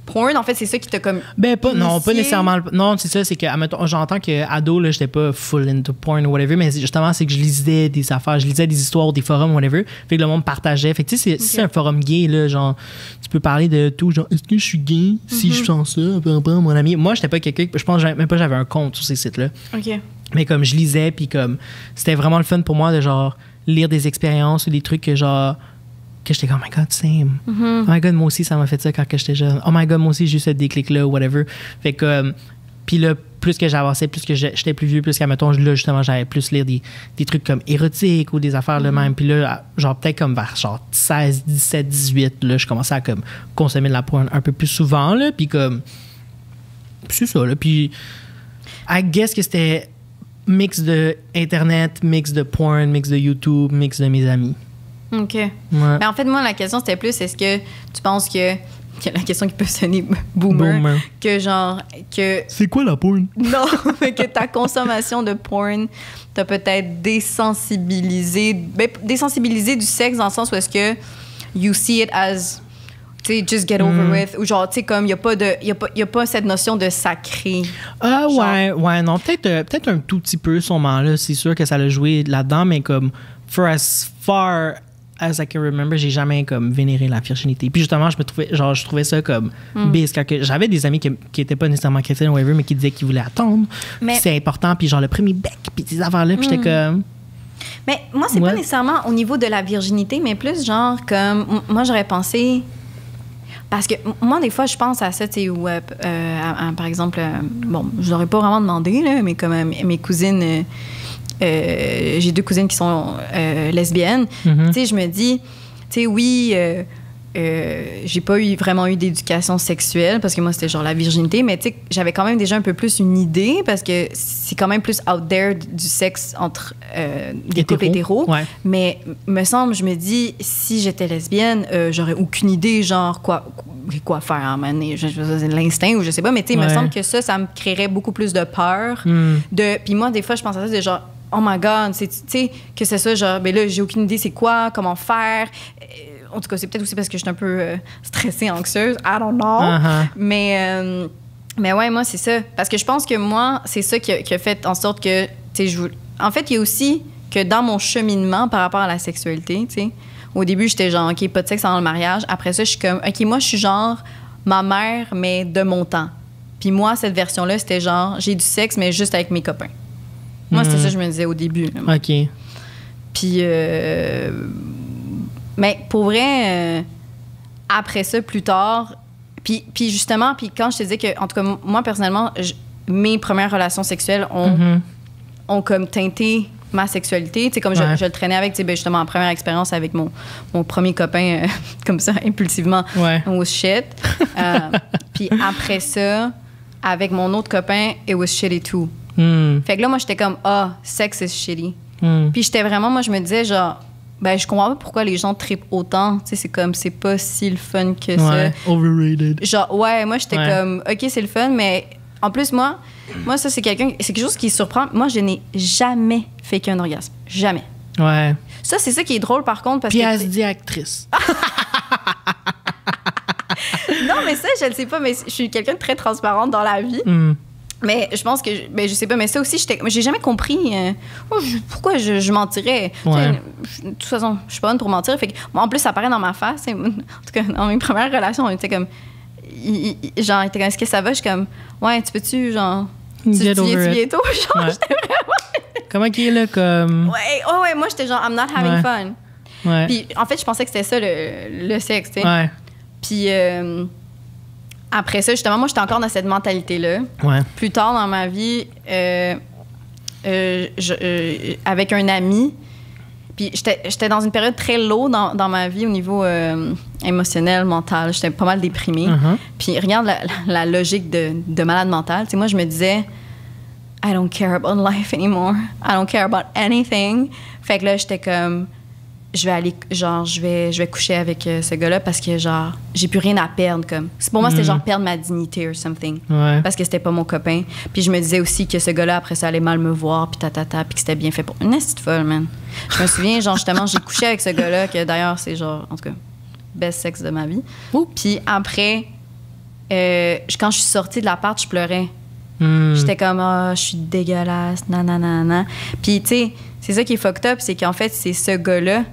porn, en fait, c'est ça qui t'a comme ben pas initié. Non, pas nécessairement. Non, c'est ça, c'est que admettons, j'entends que ado là, j'étais pas full into porn ou whatever, mais justement c'est que je lisais des affaires, je lisais des histoires, des forums, whatever, fait que le monde partageait. Fait que tu sais, si c'est un forum gay là, genre tu peux parler de tout, genre est-ce que je suis gay si je sens ça, mon ami. Moi, j'étais pas quelqu'un, je pense même pas j'avais un compte sur ces sites là. OK. Mais comme je lisais, puis comme c'était vraiment le fun pour moi de genre lire des expériences ou des trucs que genre que j'étais comme oh my god same. Oh my god moi aussi ça m'a fait ça quand que j'étais jeune. Oh my god moi aussi j'ai eu ce déclic là ou whatever. Fait que puis là plus que j'avançais, plus que j'étais plus vieux, plus qu'à mettons là justement j'allais plus lire des trucs comme érotiques ou des affaires de même. Puis là genre peut-être comme vers genre 16, 17, 18 là je commençais à comme consommer de la porn un peu plus souvent là, puis comme c'est ça là, puis I guess que c'était mix de Internet, mix de porn, mix de YouTube, mix de mes amis. OK. Ouais. Mais en fait, moi, la question, c'était plus, est-ce que tu penses que la question qui peut sonner boomer, que genre, que... C'est quoi la porn? Non, mais que ta consommation de porn t'a peut-être désensibilisé du sexe dans le sens où est-ce que you see it as... Tu sais, just get over with. Ou genre, tu sais, comme, il n'y a pas cette notion de sacré. Ah, ouais, non. Peut-être un tout petit peu, sûrement, là. C'est sûr que ça l'a joué là-dedans, mais comme, for as far as I can remember, j'ai jamais, comme, vénéré la virginité. Puis justement, je trouvais ça, comme, bise. J'avais des amis qui étaient pas nécessairement chrétiens ou whatever, mais qui disaient qu'ils voulaient attendre. Mais c'est important. Puis genre, le premier bec, puis ces affaires-là, puis j'étais comme... Mais moi, c'est pas nécessairement au niveau de la virginité, mais plus genre, comme, moi, j'aurais pensé... Parce que moi, des fois, je pense à ça, tu sais, où, par exemple, bon, je n'aurais pas vraiment demandé, là, mais comme mes cousines, j'ai 2 cousines qui sont lesbiennes, tu sais, je me dis, tu sais, oui, j'ai pas vraiment eu d'éducation sexuelle parce que moi, c'était genre la virginité, mais tu sais, j'avais quand même déjà un peu plus une idée parce que c'est quand même plus out there du sexe entre des couples hétéros. Ouais. Mais me semble, je me dis, si j'étais lesbienne, j'aurais aucune idée, genre, quoi faire à un moment donné. C'est l'instinct ou je sais pas, mais tu sais, il me semble que ça me créerait beaucoup plus de peur. Puis moi, des fois, je pense à ça, de genre, oh my God, tu sais, que c'est ça, genre, ben là, j'ai aucune idée c'est quoi, comment faire. En tout cas, c'est peut-être aussi parce que je suis un peu stressée, anxieuse. I don't know. Mais ouais, moi, c'est ça. Parce que je pense que moi, c'est ça qui a fait en sorte que, tu sais, en fait, il y a aussi que dans mon cheminement par rapport à la sexualité, tu sais, au début, j'étais genre, OK, pas de sexe avant le mariage. Après ça, je suis comme, OK, moi, je suis genre ma mère, mais de mon temps. Puis moi, cette version-là, c'était genre, j'ai du sexe, mais juste avec mes copains. Moi, c'était ça que je me disais au début. OK. Puis... mais pour vrai, après ça, plus tard, puis justement, puis quand je te disais que, en tout cas, moi, personnellement, mes premières relations sexuelles ont comme teinté ma sexualité. Tu sais, comme je le traînais avec, tu sais, ben justement, en première expérience avec mon premier copain, comme ça, impulsivement, it was shit. Puis après ça, avec mon autre copain, it was shitty too. Fait que là, moi, j'étais comme, sex is shitty. Puis j'étais vraiment, moi, je me disais, genre, ben, je comprends pas pourquoi les gens trippent autant. Tu sais, c'est comme, c'est pas si le fun que ça. Overrated. Genre, moi, j'étais comme, OK, c'est le fun, mais en plus, moi, ça, c'est quelque chose qui surprend. Moi, je n'ai jamais fait qu'un orgasme. Jamais. Ouais. Ça, c'est ça qui est drôle, par contre, parce que... Puis elle se dit actrice. Non, mais ça, je ne sais pas, mais je suis quelqu'un de très transparente dans la vie. Mais je pense que... je sais pas, mais ça aussi, j'ai jamais compris pourquoi je mentirais. De toute façon, je suis pas bonne pour mentir. Fait que, moi, en plus, ça apparaît dans ma face. En tout cas, dans mes premières relations, on était comme... genre, était comme, est-ce que ça va? Je suis comme, ouais, tu peux-tu, genre... Tu viens tôt? Genre, j'étais vraiment... Comment qu'il est, là, comme... Ouais, moi, j'étais genre, I'm not having fun. Ouais. Puis, en fait, je pensais que c'était ça, le sexe, tu sais. Ouais. Puis... après ça, justement, moi, j'étais encore dans cette mentalité-là. Ouais. Plus tard dans ma vie, avec un ami, puis j'étais dans une période très low dans ma vie au niveau émotionnel, mental. J'étais pas mal déprimée. Puis regarde la logique de malade mental. Tu sais, moi, je me disais, I don't care about life anymore. I don't care about anything. Fait que là, j'étais comme... je vais coucher avec ce gars-là parce que, genre, j'ai plus rien à perdre, comme. Pour moi, c'était genre perdre ma dignité or something. Parce que c'était pas mon copain. Puis je me disais aussi que ce gars-là, après ça, allait mal me voir, puis puis que c'était bien fait pour... Une petite folle, man. Je me souviens, genre, justement, j'ai couché avec ce gars-là, que d'ailleurs, c'est genre, en tout cas, best sexe de ma vie. Puis après, quand je suis sortie de l'appart, je pleurais. J'étais comme, je suis dégueulasse, nanana. Puis, tu sais, c'est ça qui est fucked up, c'est qu'en fait, c'est ce gars-là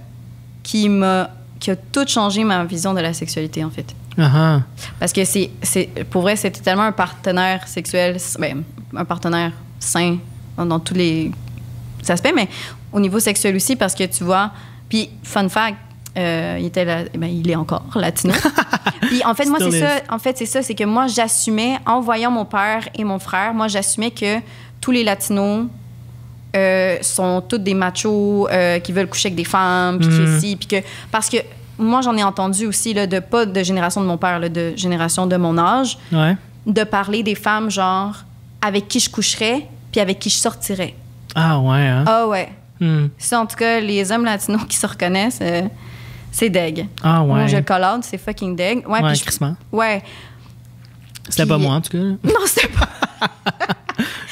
qui a tout changé ma vision de la sexualité, en fait. Parce que pour vrai, c'était tellement un partenaire sexuel, un partenaire sain, dans tous les aspects, mais au niveau sexuel aussi, parce que tu vois, puis fun fact, il est encore latino. Puis en fait, moi, c'est ça. En fait, c'est ça, c'est que moi, j'assumais, en voyant mon père et mon frère, moi, j'assumais que tous les latinos sont tous des machos qui veulent coucher avec des femmes, puis parce que moi, j'en ai entendu aussi, là, pas de génération de mon père, là, de génération de mon âge, de parler des femmes, genre, avec qui je coucherais, puis avec qui je sortirais. Ah ouais, hein? Ah ouais. Ça, en tout cas, les hommes latinos qui se reconnaissent, c'est deg. Ah ouais. Moi, je le call out, c'est fucking deg. Ouais, puis ouais. C'était pas moi, en tout cas. Non, c'était pas.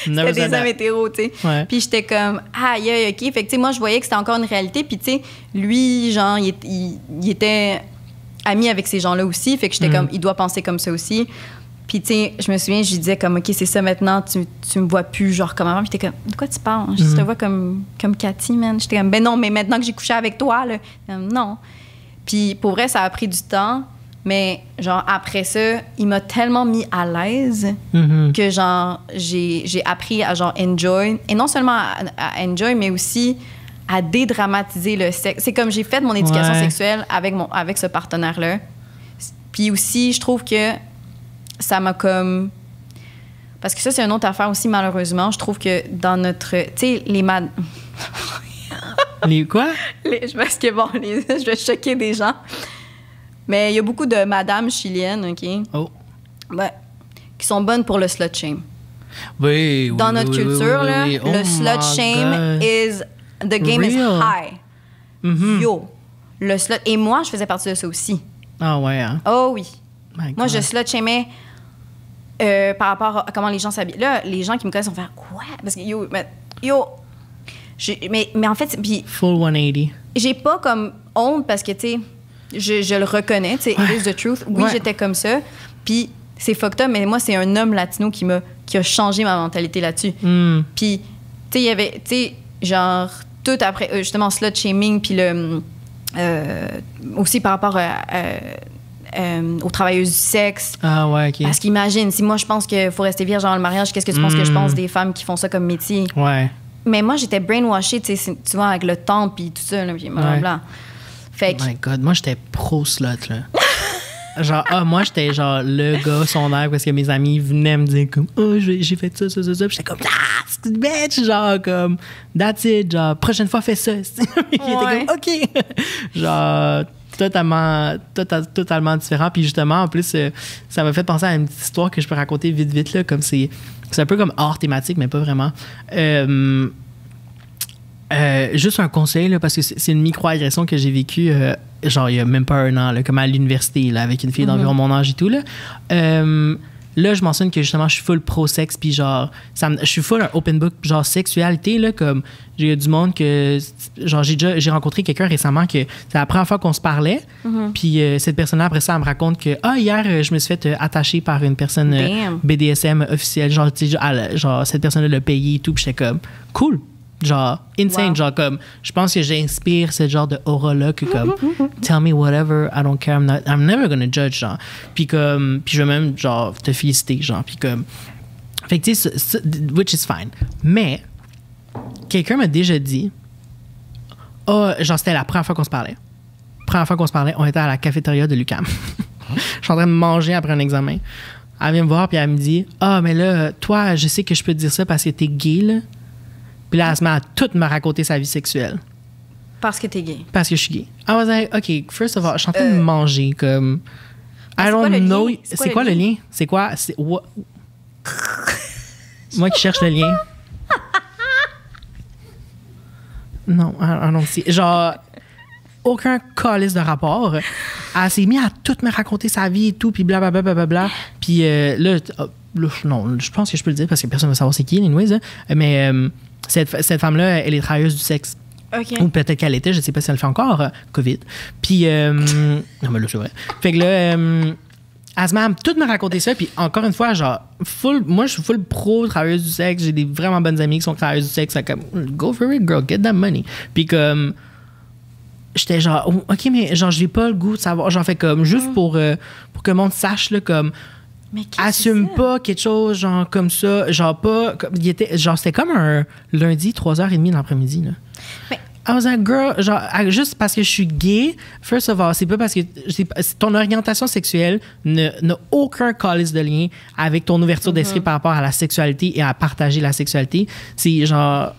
C'était des hommes hétéros, tu sais. Ouais. Puis j'étais comme, aïe, OK. Fait que, tu sais, moi, je voyais que c'était encore une réalité. Puis, tu sais, lui, genre, il était ami avec ces gens-là aussi. Fait que j'étais comme, il doit penser comme ça aussi. Puis, tu sais, je me souviens, je lui disais comme, OK, c'est ça maintenant, tu me vois plus, genre, comme avant. Puis, t'es comme, de quoi tu parles? Je te vois comme Cathy, man. J'étais comme, ben non, mais maintenant que j'ai couché avec toi, là, non. Puis, pour vrai, ça a pris du temps. Mais, genre, après ça, il m'a tellement mis à l'aise que, genre, j'ai appris à, genre, enjoy. Et non seulement à enjoy, mais aussi à dédramatiser le sexe. C'est comme j'ai fait mon éducation sexuelle avec ce partenaire-là. Puis aussi, je trouve que ça m'a comme... Parce que ça, c'est une autre affaire aussi, malheureusement. Je trouve que dans notre... Tu sais, les Les quoi? Parce que, bon, je vais choquer des gens. Mais il y a beaucoup de madames chiliennes, OK? Oh. Ouais, qui sont bonnes pour le slut shame. Oui, dans notre culture, là, le slut shame is... The game is high. Yo. Le slut... Et moi, je faisais partie de ça aussi. Ah ouais, hein? Oh oui. Moi, je slut shamais par rapport à comment les gens s'habillent. Là, les gens qui me connaissent vont faire quoi? Parce que mais en fait, puis full 180. J'ai pas comme honte parce que tu sais, je le reconnais, tu sais, it is the truth. Oui, j'étais comme ça. Puis c'est fucked up, mais moi c'est un homme latino qui a changé ma mentalité là-dessus. Puis tu sais, il y avait, tu sais, genre tout après justement slut shaming, puis le aussi par rapport aux travailleuses du sexe. Ah ouais, OK. Parce qu'imagine, si moi je pense qu'il faut rester vierge avant le mariage, qu'est-ce que tu penses que je pense des femmes qui font ça comme métier? Ouais. Mais moi, j'étais brainwashée, tu vois, avec le temps, puis tout ça, là, puis blablabla. Fait que... Oh my God, moi, j'étais pro-slut, là. Genre, moi, j'étais genre le gars sondaire parce que mes amis venaient me dire comme, oh, j'ai fait ça. Puis j'étais comme, c'est une bitch, genre, comme, that's it, genre, prochaine fois, fais ça. Puis il était comme, OK. Genre, totalement différent. Puis justement, en plus, ça m'a fait penser à une petite histoire que je peux raconter vite, là, comme c'est un peu comme hors thématique, mais pas vraiment. Juste un conseil, là, parce que c'est une micro-agression que j'ai vécue, genre, il y a même pas un an, là, comme à l'université, là, avec une fille d'environ mon âge et tout, là. Là, je mentionne que justement, je suis full pro-sexe, puis genre, je suis full un open book, genre sexualité, là, comme j'ai du monde que, genre, j'ai rencontré quelqu'un récemment que c'est la première fois qu'on se parlait, puis cette personne-là, après ça, elle me raconte que, hier, je me suis fait attacher par une personne BDSM officielle, genre, tu sais, genre, cette personne-là l'a payé et tout, puis j'étais comme, cool. Genre, insane, genre comme, je pense que j'inspire ce genre de aura-là que comme, tell me whatever, I don't care, I'm never gonna judge, genre. Puis comme, puis je veux même, genre, te féliciter, genre, puis comme, fait que tu sais, which is fine. Mais, quelqu'un m'a déjà dit, genre, c'était la première fois qu'on se parlait. On était à la cafétéria de l'UQAM. Je suis en train de manger après un examen. Elle vient me voir, puis elle me dit, mais là, toi, je sais que je peux te dire ça parce que t'es gay, là. Puis là, elle se met à tout me raconter sa vie sexuelle. Parce que t'es gay. Parce que je suis gay. I was like, OK, first of all, je suis en train de manger comme... I don't know... C'est quoi le lien? C'est quoi? Moi qui cherche le lien. Non, I don't see. Genre, aucun calice de rapport. Elle s'est mise à tout me raconter sa vie et tout, puis blablabla. Puis là, non, je pense que je peux le dire parce que personne ne va savoir c'est qui, anyways. Hein. Mais... Cette femme-là, elle est travailleuse du sexe. Okay. Ou peut-être qu'elle était, je ne sais pas si elle le fait encore, COVID. Puis, non, mais là, c'est vrai. Fait que là, elle se met à tout me raconter ça. Puis, encore une fois, genre, moi, je suis full pro travailleuse du sexe. J'ai des vraiment bonnes amies qui sont travailleuses du sexe. Comme, go for it, girl, get that money. Puis, comme, j'étais genre, OK, mais genre, j'ai pas le goût de savoir. J'en fais comme, juste pour que le monde sache, là, comme, Mais qu'est-ce assume que c'est? pas quelque chose, genre, comme ça. Genre, pas. Genre, c'était comme un lundi, 3h30 de l'après-midi, là. Mais- I was like, girl, genre, juste parce que je suis gay, first of all, c'est pas parce que ton orientation sexuelle n'a aucun calice de lien avec ton ouverture d'esprit par rapport à la sexualité et à partager la sexualité. C'est genre,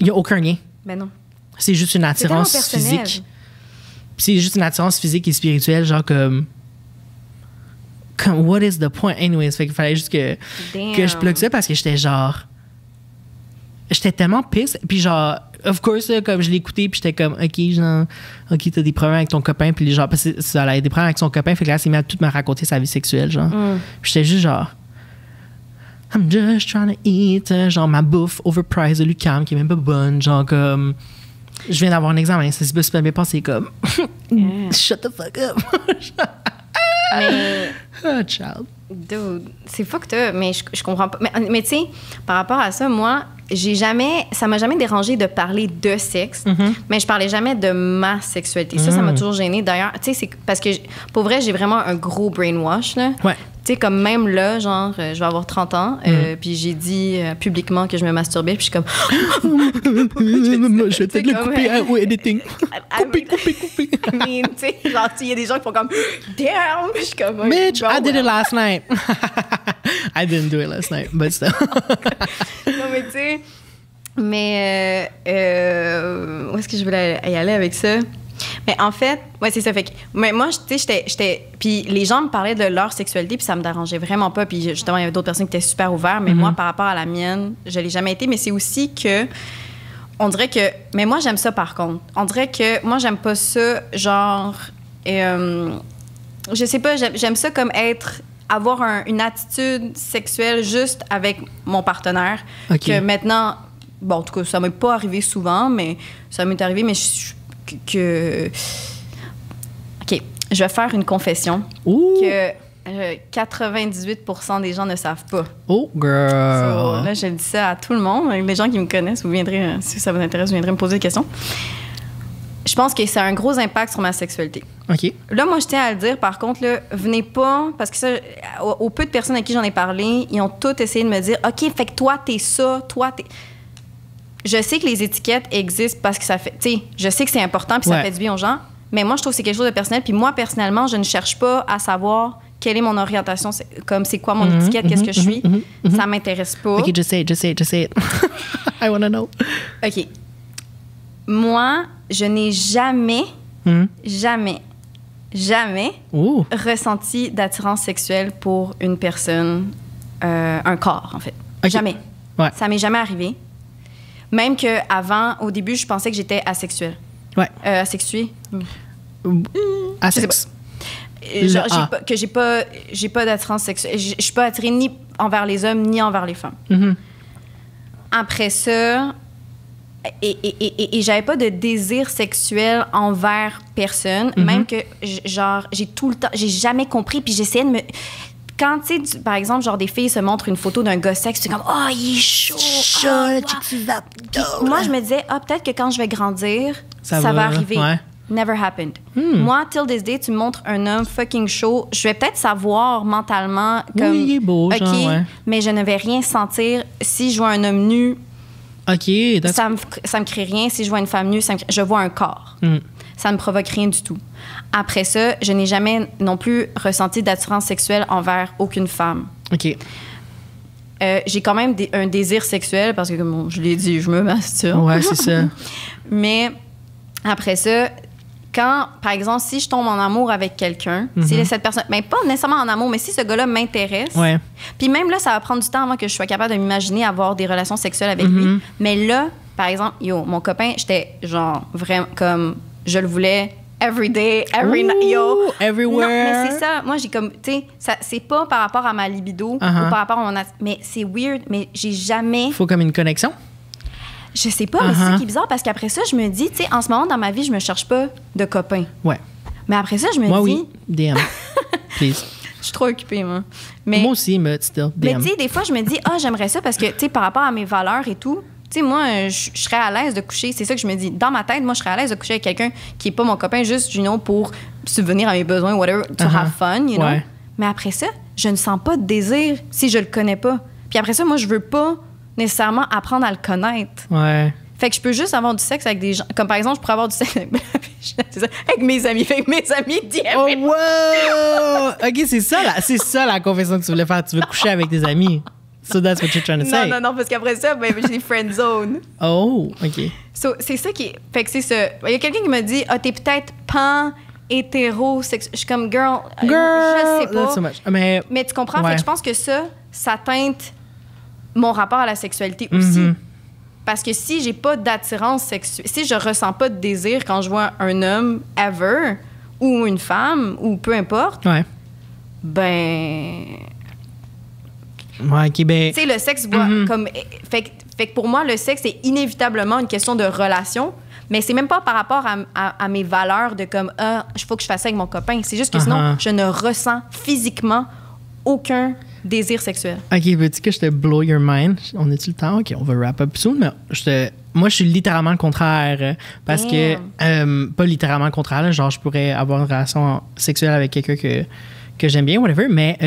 il y a aucun lien. Ben non. C'est juste une attirance tellement personnel. physique. C'est juste une attirance physique et spirituelle, genre comme what is the point? Anyways, fait qu'il fallait juste que je plug ça parce que j'étais genre. J'étais tellement pisse. Puis genre, of course, là, comme je l'ai écouté, puis j'étais comme, OK, genre, OK, t'as des problèmes avec ton copain. Puis genre, parce que ça a des problèmes avec son copain, fait que là, c'est mis à tout me raconter sa vie sexuelle, genre. Puis j'étais juste genre. I'm just trying to eat, genre ma bouffe overpriced de Lucam qui est même pas bonne, genre comme. Je viens d'avoir un examen, ça s'est pas super bien passé, comme. Shut the fuck up. Mais, Oh, child. dude, c'est fucked up, mais je comprends pas. Mais tu sais, par rapport à ça, moi, ça m'a jamais dérangé de parler de sexe, mais je parlais jamais de ma sexualité. Ça m'a toujours gênée. D'ailleurs, tu sais, c'est parce que, pour vrai, j'ai vraiment un gros brainwash, là. Ouais. Tu sais, comme même là, genre, je vais avoir 30 ans, puis j'ai dit publiquement que je me masturbais, puis je suis comme... Je vais peut-être le couper au editing. Couper. I mean, tu sais, genre, il y a des gens qui font comme... Damn! Je suis comme... Bitch, bon, I did it last night. I didn't do it last night, but still. Non, mais tu sais... Mais... où est-ce que je voulais y aller avec ça? Mais en fait, ouais, c'est ça. Fait que, mais moi, tu sais, j'étais. Puis les gens me parlaient de leur sexualité, puis ça me dérangeait vraiment pas. Puis justement, il y avait d'autres personnes qui étaient super ouvertes, mais moi, par rapport à la mienne, je l'ai jamais été. Mais c'est aussi que. On dirait que. Mais moi, j'aime ça par contre. On dirait que moi, j'aime pas ça, genre. Je sais pas, j'aime ça comme avoir une attitude sexuelle juste avec mon partenaire. Okay. Que maintenant. Bon, en tout cas, ça m'est pas arrivé souvent, mais ça m'est arrivé, mais OK, je vais faire une confession. Ouh. Que 98% des gens ne savent pas. Oh, girl. So, là, je dis ça à tout le monde. Les gens qui me connaissent, vous viendrez, si ça vous intéresse, vous viendrez me poser des questions. Je pense que ça a un gros impact sur ma sexualité. OK. Là, moi, je tiens à le dire, par contre, là, venez pas, parce que ça, au peu de personnes à qui j'en ai parlé, ils ont tous essayé de me dire, OK, fait que toi, t'es ça, toi, t'es... Je sais que les étiquettes existent parce que ça fait... Tu sais, je sais que c'est important puis ça fait du bien aux gens, mais moi, je trouve que c'est quelque chose de personnel. Puis moi, personnellement, je ne cherche pas à savoir quelle est mon orientation, comme c'est quoi mon étiquette, qu'est-ce que je suis. Ça m'intéresse pas. OK, just say it. I want to know. OK. Moi, je n'ai jamais ressenti d'attirance sexuelle pour une personne, un corps, en fait. Okay. Jamais. Ouais. Ça m'est jamais arrivé. Même qu'avant, au début, je pensais que j'étais asexuelle. Ouais. Asexuée. Asex. Genre, j'ai pas d'attirance sexuelle. Je suis pas attirée ni envers les hommes, ni envers les femmes. Après ça, et j'avais pas de désir sexuel envers personne. Même que, genre, j'ai tout le temps... J'ai jamais compris, puis j'essayais de me... Quand, tu sais, par exemple, genre, des filles se montrent une photo d'un gars sexe, tu es comme, oh, il est chaud. Moi, je me disais, peut-être que quand je vais grandir, ça va arriver. Ouais. Never happened. Moi, till this day, tu me montres un homme fucking chaud, je vais peut-être savoir mentalement comme... Oui, il est beau, OK, genre, ouais. mais je ne vais rien sentir si je vois un homme nu. OK, ça me crée rien. Si je vois une femme nue, je vois un corps. Ça ne me provoque rien du tout. Après ça, je n'ai jamais non plus ressenti d'attirance sexuelle envers aucune femme. OK. J'ai quand même un désir sexuel parce que, comme je l'ai dit, je me masturbe. Ouais, c'est ça. Mais après ça, quand, par exemple, si je tombe en amour avec quelqu'un, si cette personne, mais pas nécessairement en amour, mais si ce gars-là m'intéresse, puis même là, ça va prendre du temps avant que je sois capable de m'imaginer avoir des relations sexuelles avec lui. Mais là, par exemple, mon copain, j'étais genre vraiment comme, je le voulais every day, every night, everywhere. Non, mais c'est ça. Moi, j'ai comme, tu sais, c'est pas par rapport à ma libido ou par rapport à mon... Mais c'est weird, mais j'ai jamais... Faut comme une connexion? Je sais pas, mais c'est ça qui est bizarre parce qu'après ça, je me dis, tu sais, en ce moment dans ma vie, je me cherche pas de copain. Ouais. Mais après ça, je me dis. Moi, oui. DM. Please. Je suis trop occupée, moi. Mais, moi aussi, mais still. DM. Mais tu sais, des fois, je me dis, j'aimerais ça parce que, tu sais, par rapport à mes valeurs et tout, tu sais, moi, je serais à l'aise de coucher. C'est ça que je me dis. Dans ma tête, moi, je serais à l'aise de coucher avec quelqu'un qui est pas mon copain, juste, pour subvenir à mes besoins, whatever, to have fun, you know. mais après ça, je ne sens pas de désir si je le connais pas. Puis après ça, moi, je veux pas nécessairement apprendre à le connaître. Ouais. Fait que je peux juste avoir du sexe avec des gens. Comme par exemple, je pourrais avoir du sexe avec, c'est ça, avec mes amis. Fait que mes amis DM. Oh, wow! OK, c'est ça la confession que tu voulais faire. Tu veux coucher avec tes amis. So that's what you're trying to say. Non, parce qu'après ça, ben, j'ai friend zone. Oh, OK. So, c'est ça qui est. Fait que c'est ça. Il y a quelqu'un qui m'a dit, t'es peut-être pan-hétérosexuel. Je suis comme, girl, je sais pas. That's so much. Mais tu comprends? Ouais. Fait que je pense que ça teinte mon rapport à la sexualité aussi. Mm-hmm. Parce que si j'ai pas d'attirance sexuelle, si je ressens pas de désir quand je vois un homme ever ou une femme ou peu importe, ouais. ben. Ouais, OK, ben. Tu sais, le sexe voit comme. Fait que pour moi, le sexe est inévitablement une question de relation, mais c'est même pas par rapport à mes valeurs de comme, il faut que je fasse ça avec mon copain. C'est juste que sinon, je ne ressens physiquement aucun désir sexuel. OK, veux-tu que je te blow your mind? On a-tu le temps? OK, on va wrap up soon, mais moi, je suis littéralement le contraire. Parce que, pas littéralement le contraire, là, genre, je pourrais avoir une relation sexuelle avec quelqu'un que j'aime bien, whatever, mais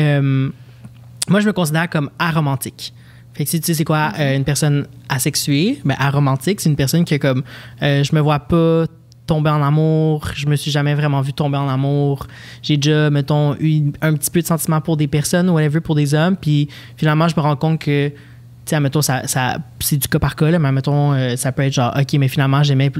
moi, je me considère comme aromantique. Fait que si tu sais c'est quoi une personne asexuée, ben aromantique, c'est une personne qui est comme, je me vois pas tomber en amour, je me suis jamais vraiment vu tomber en amour. J'ai déjà, mettons, eu un petit peu de sentiment pour des personnes ou whatever, pour des hommes, puis finalement, je me rends compte que, tu sais, mettons, ça, c'est du cas par cas, là, mais mettons, ça peut être genre, OK, mais finalement, j'aimais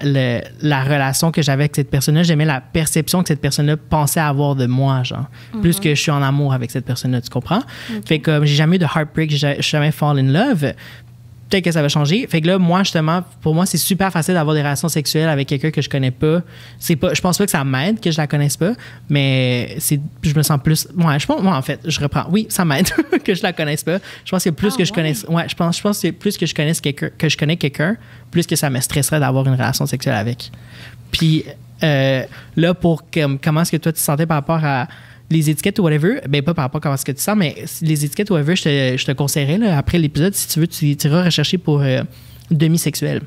la relation que j'avais avec cette personne-là, j'aimais la perception que cette personne-là pensait avoir de moi, genre, plus que je suis en amour avec cette personne-là, tu comprends? Fait que j'ai jamais eu de heartbreak, j'ai jamais fall in love. Peut-être que ça va changer. Fait que là, moi, justement, pour moi, c'est super facile d'avoir des relations sexuelles avec quelqu'un que je connais pas. Je pense pas que ça m'aide que je la connaisse pas, mais je me sens plus. Ouais, moi, en fait, je reprends. Oui, ça m'aide que je la connaisse pas. Je pense que plus que je connaisse. Ouais, je pense que c'est plus que je connaisse quelqu'un, que je connais quelqu'un, plus que ça me stresserait d'avoir une relation sexuelle avec. Puis là, pour comment est-ce que toi tu te sentais par rapport à les étiquettes ou whatever, ben pas par rapport à comment est-ce que tu sens, mais les étiquettes ou whatever, je te conseillerais, là, après l'épisode, si tu veux, tu iras rechercher pour demisexuel.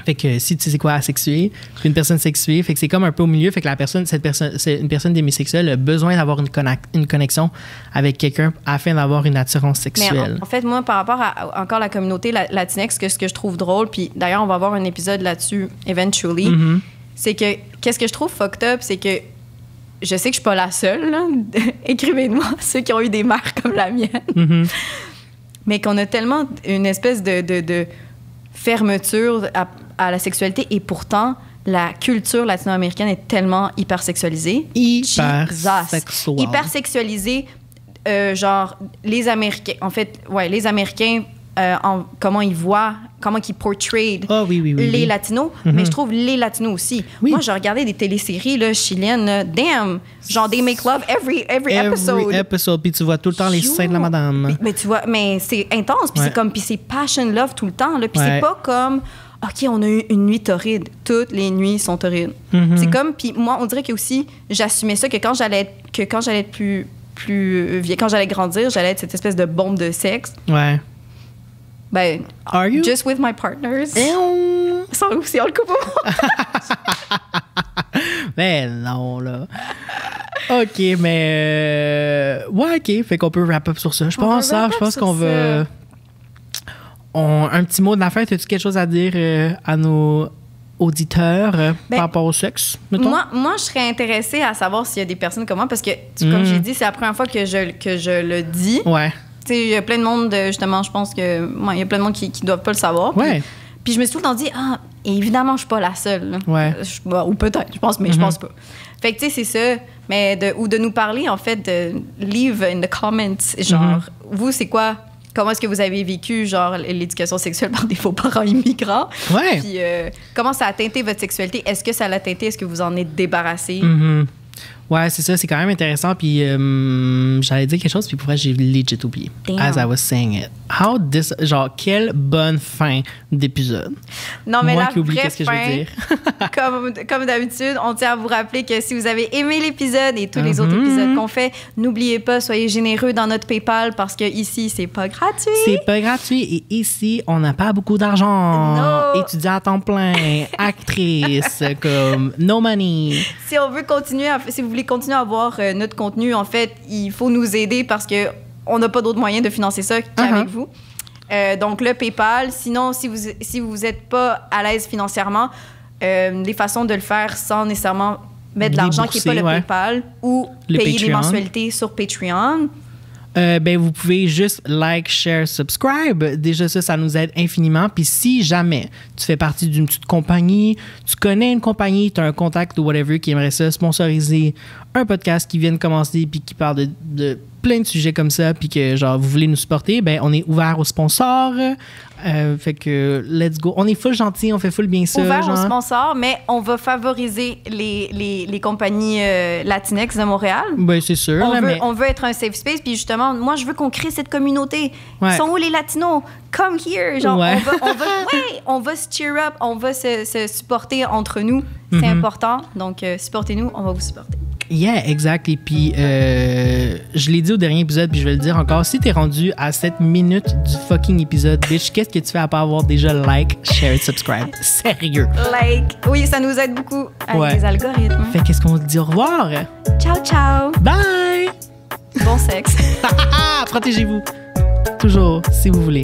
Fait que si tu sais c'est quoi asexué, une personne sexuée, fait que c'est comme un peu au milieu, fait que c'est une personne demisexuelle a besoin d'avoir une connexion avec quelqu'un afin d'avoir une attirance sexuelle. Mais en fait, moi, par rapport à encore la communauté latinex, ce que je trouve drôle, puis d'ailleurs, on va avoir un épisode là-dessus eventually, c'est que qu'est-ce que je trouve fucked up, c'est que je sais que je suis pas la seule, là. Écrivez-moi ceux qui ont eu des mères comme la mienne. Mais qu'on a tellement une espèce de fermeture à la sexualité et pourtant, la culture latino-américaine est tellement hyper sexualisée. Hyper sexualisée. Genre, les Américains, en fait, les Américains, comment ils voient, comment ils portrayent les Latinos, mais je trouve les Latinos aussi. Oui. Moi, j'ai regardé des téléséries là, chiliennes, là, damn, genre they make love every episode. Every episode, puis tu vois tout le temps les seins de la madame. Mais tu vois, mais c'est intense, puis c'est comme, puis c'est passion love tout le temps, là, puis c'est pas comme, OK, on a eu une nuit torride. Toutes les nuits sont torrides. C'est comme, puis moi, on dirait que aussi, j'assumais ça que quand j'allais être plus vieille, quand j'allais grandir, j'allais être cette espèce de bombe de sexe. Ouais. Ben, Are you? Just with my partners. Si on le coupe Mais non, là. OK, mais... ouais, OK. Fait qu'on peut wrap up sur ça. Je pense qu'on va... Un petit mot de la fin. As-tu quelque chose à dire à nos auditeurs par rapport au sexe, mettons? Moi, je serais intéressée à savoir s'il y a des personnes comme moi, parce que, comme j'ai dit, c'est la première fois que je le dis. Ouais. Il y a plein de monde, justement, je pense que il y a plein de monde qui doivent pas le savoir. Ouais. Puis je me suis tout le temps dit, évidemment, je suis pas la seule. Ouais. Ou peut-être, je pense, mais je pense pas. Fait que, tu sais, c'est ça. Mais de nous parler, en fait, leave in the comments, genre, vous, c'est quoi? Comment est-ce que vous avez vécu, genre, l'éducation sexuelle par des faux parents immigrants? Ouais. Puis comment ça a teinté votre sexualité? Est-ce que ça l'a teinté? Est-ce que vous en êtes débarrassé? Ouais, c'est ça, c'est quand même intéressant. Puis j'allais dire quelque chose, puis pour vrai, j'ai legit oublié. Damn. As I was saying it. Genre, quelle bonne fin d'épisode. Non, mais moi la qui oublie vraie qu'est-ce que je veux dire. comme d'habitude, on tient à vous rappeler que si vous avez aimé l'épisode et tous les autres épisodes qu'on fait, n'oubliez pas, soyez généreux dans notre PayPal parce que ici, c'est pas gratuit. C'est pas gratuit. Et ici, on n'a pas beaucoup d'argent. No. Étudiant à temps plein, actrice, comme no money. Si on veut continuer, si vous voulez voulez continuer à voir notre contenu, en fait, il faut nous aider parce qu'on n'a pas d'autre moyen de financer ça qu'avec vous. Donc, le PayPal. Sinon, si vous n'êtes pas à l'aise financièrement, les façons de le faire sans nécessairement mettre de l'argent qui n'est pas le PayPal ou payer des mensualités sur Patreon. Vous pouvez juste like, share, subscribe. Déjà, ça nous aide infiniment. Puis si jamais tu fais partie d'une petite compagnie, tu connais une compagnie, tu as un contact ou whatever qui aimerait ça sponsoriser un podcast qui vient de commencer puis qui parle de plein de sujets comme ça puis que genre vous voulez nous supporter, on est ouvert aux sponsors. Fait que let's go. On est full gentil, on fait full bien ça. Ouvert aux sponsors, mais on va favoriser les compagnies Latinx de Montréal. Ben, c'est sûr. On veut être un safe space. Puis justement, moi, je veux qu'on crée cette communauté. Ils sont où les Latinos? Come here! Genre, on va se cheer up, on va se supporter entre nous. C'est important. Donc, supportez-nous, on va vous supporter. Yeah, exact. Et puis, je l'ai dit au dernier épisode, puis je vais le dire encore. Si t'es rendu à 7 minutes du fucking épisode, bitch, qu'est-ce que tu fais à part avoir déjà like, share et subscribe? Sérieux. Like. Oui, ça nous aide beaucoup avec les algorithmes. Fait qu'est-ce qu'on se dit au revoir? Ciao, ciao. Bye! Bon sexe. Protégez-vous. Toujours, si vous voulez.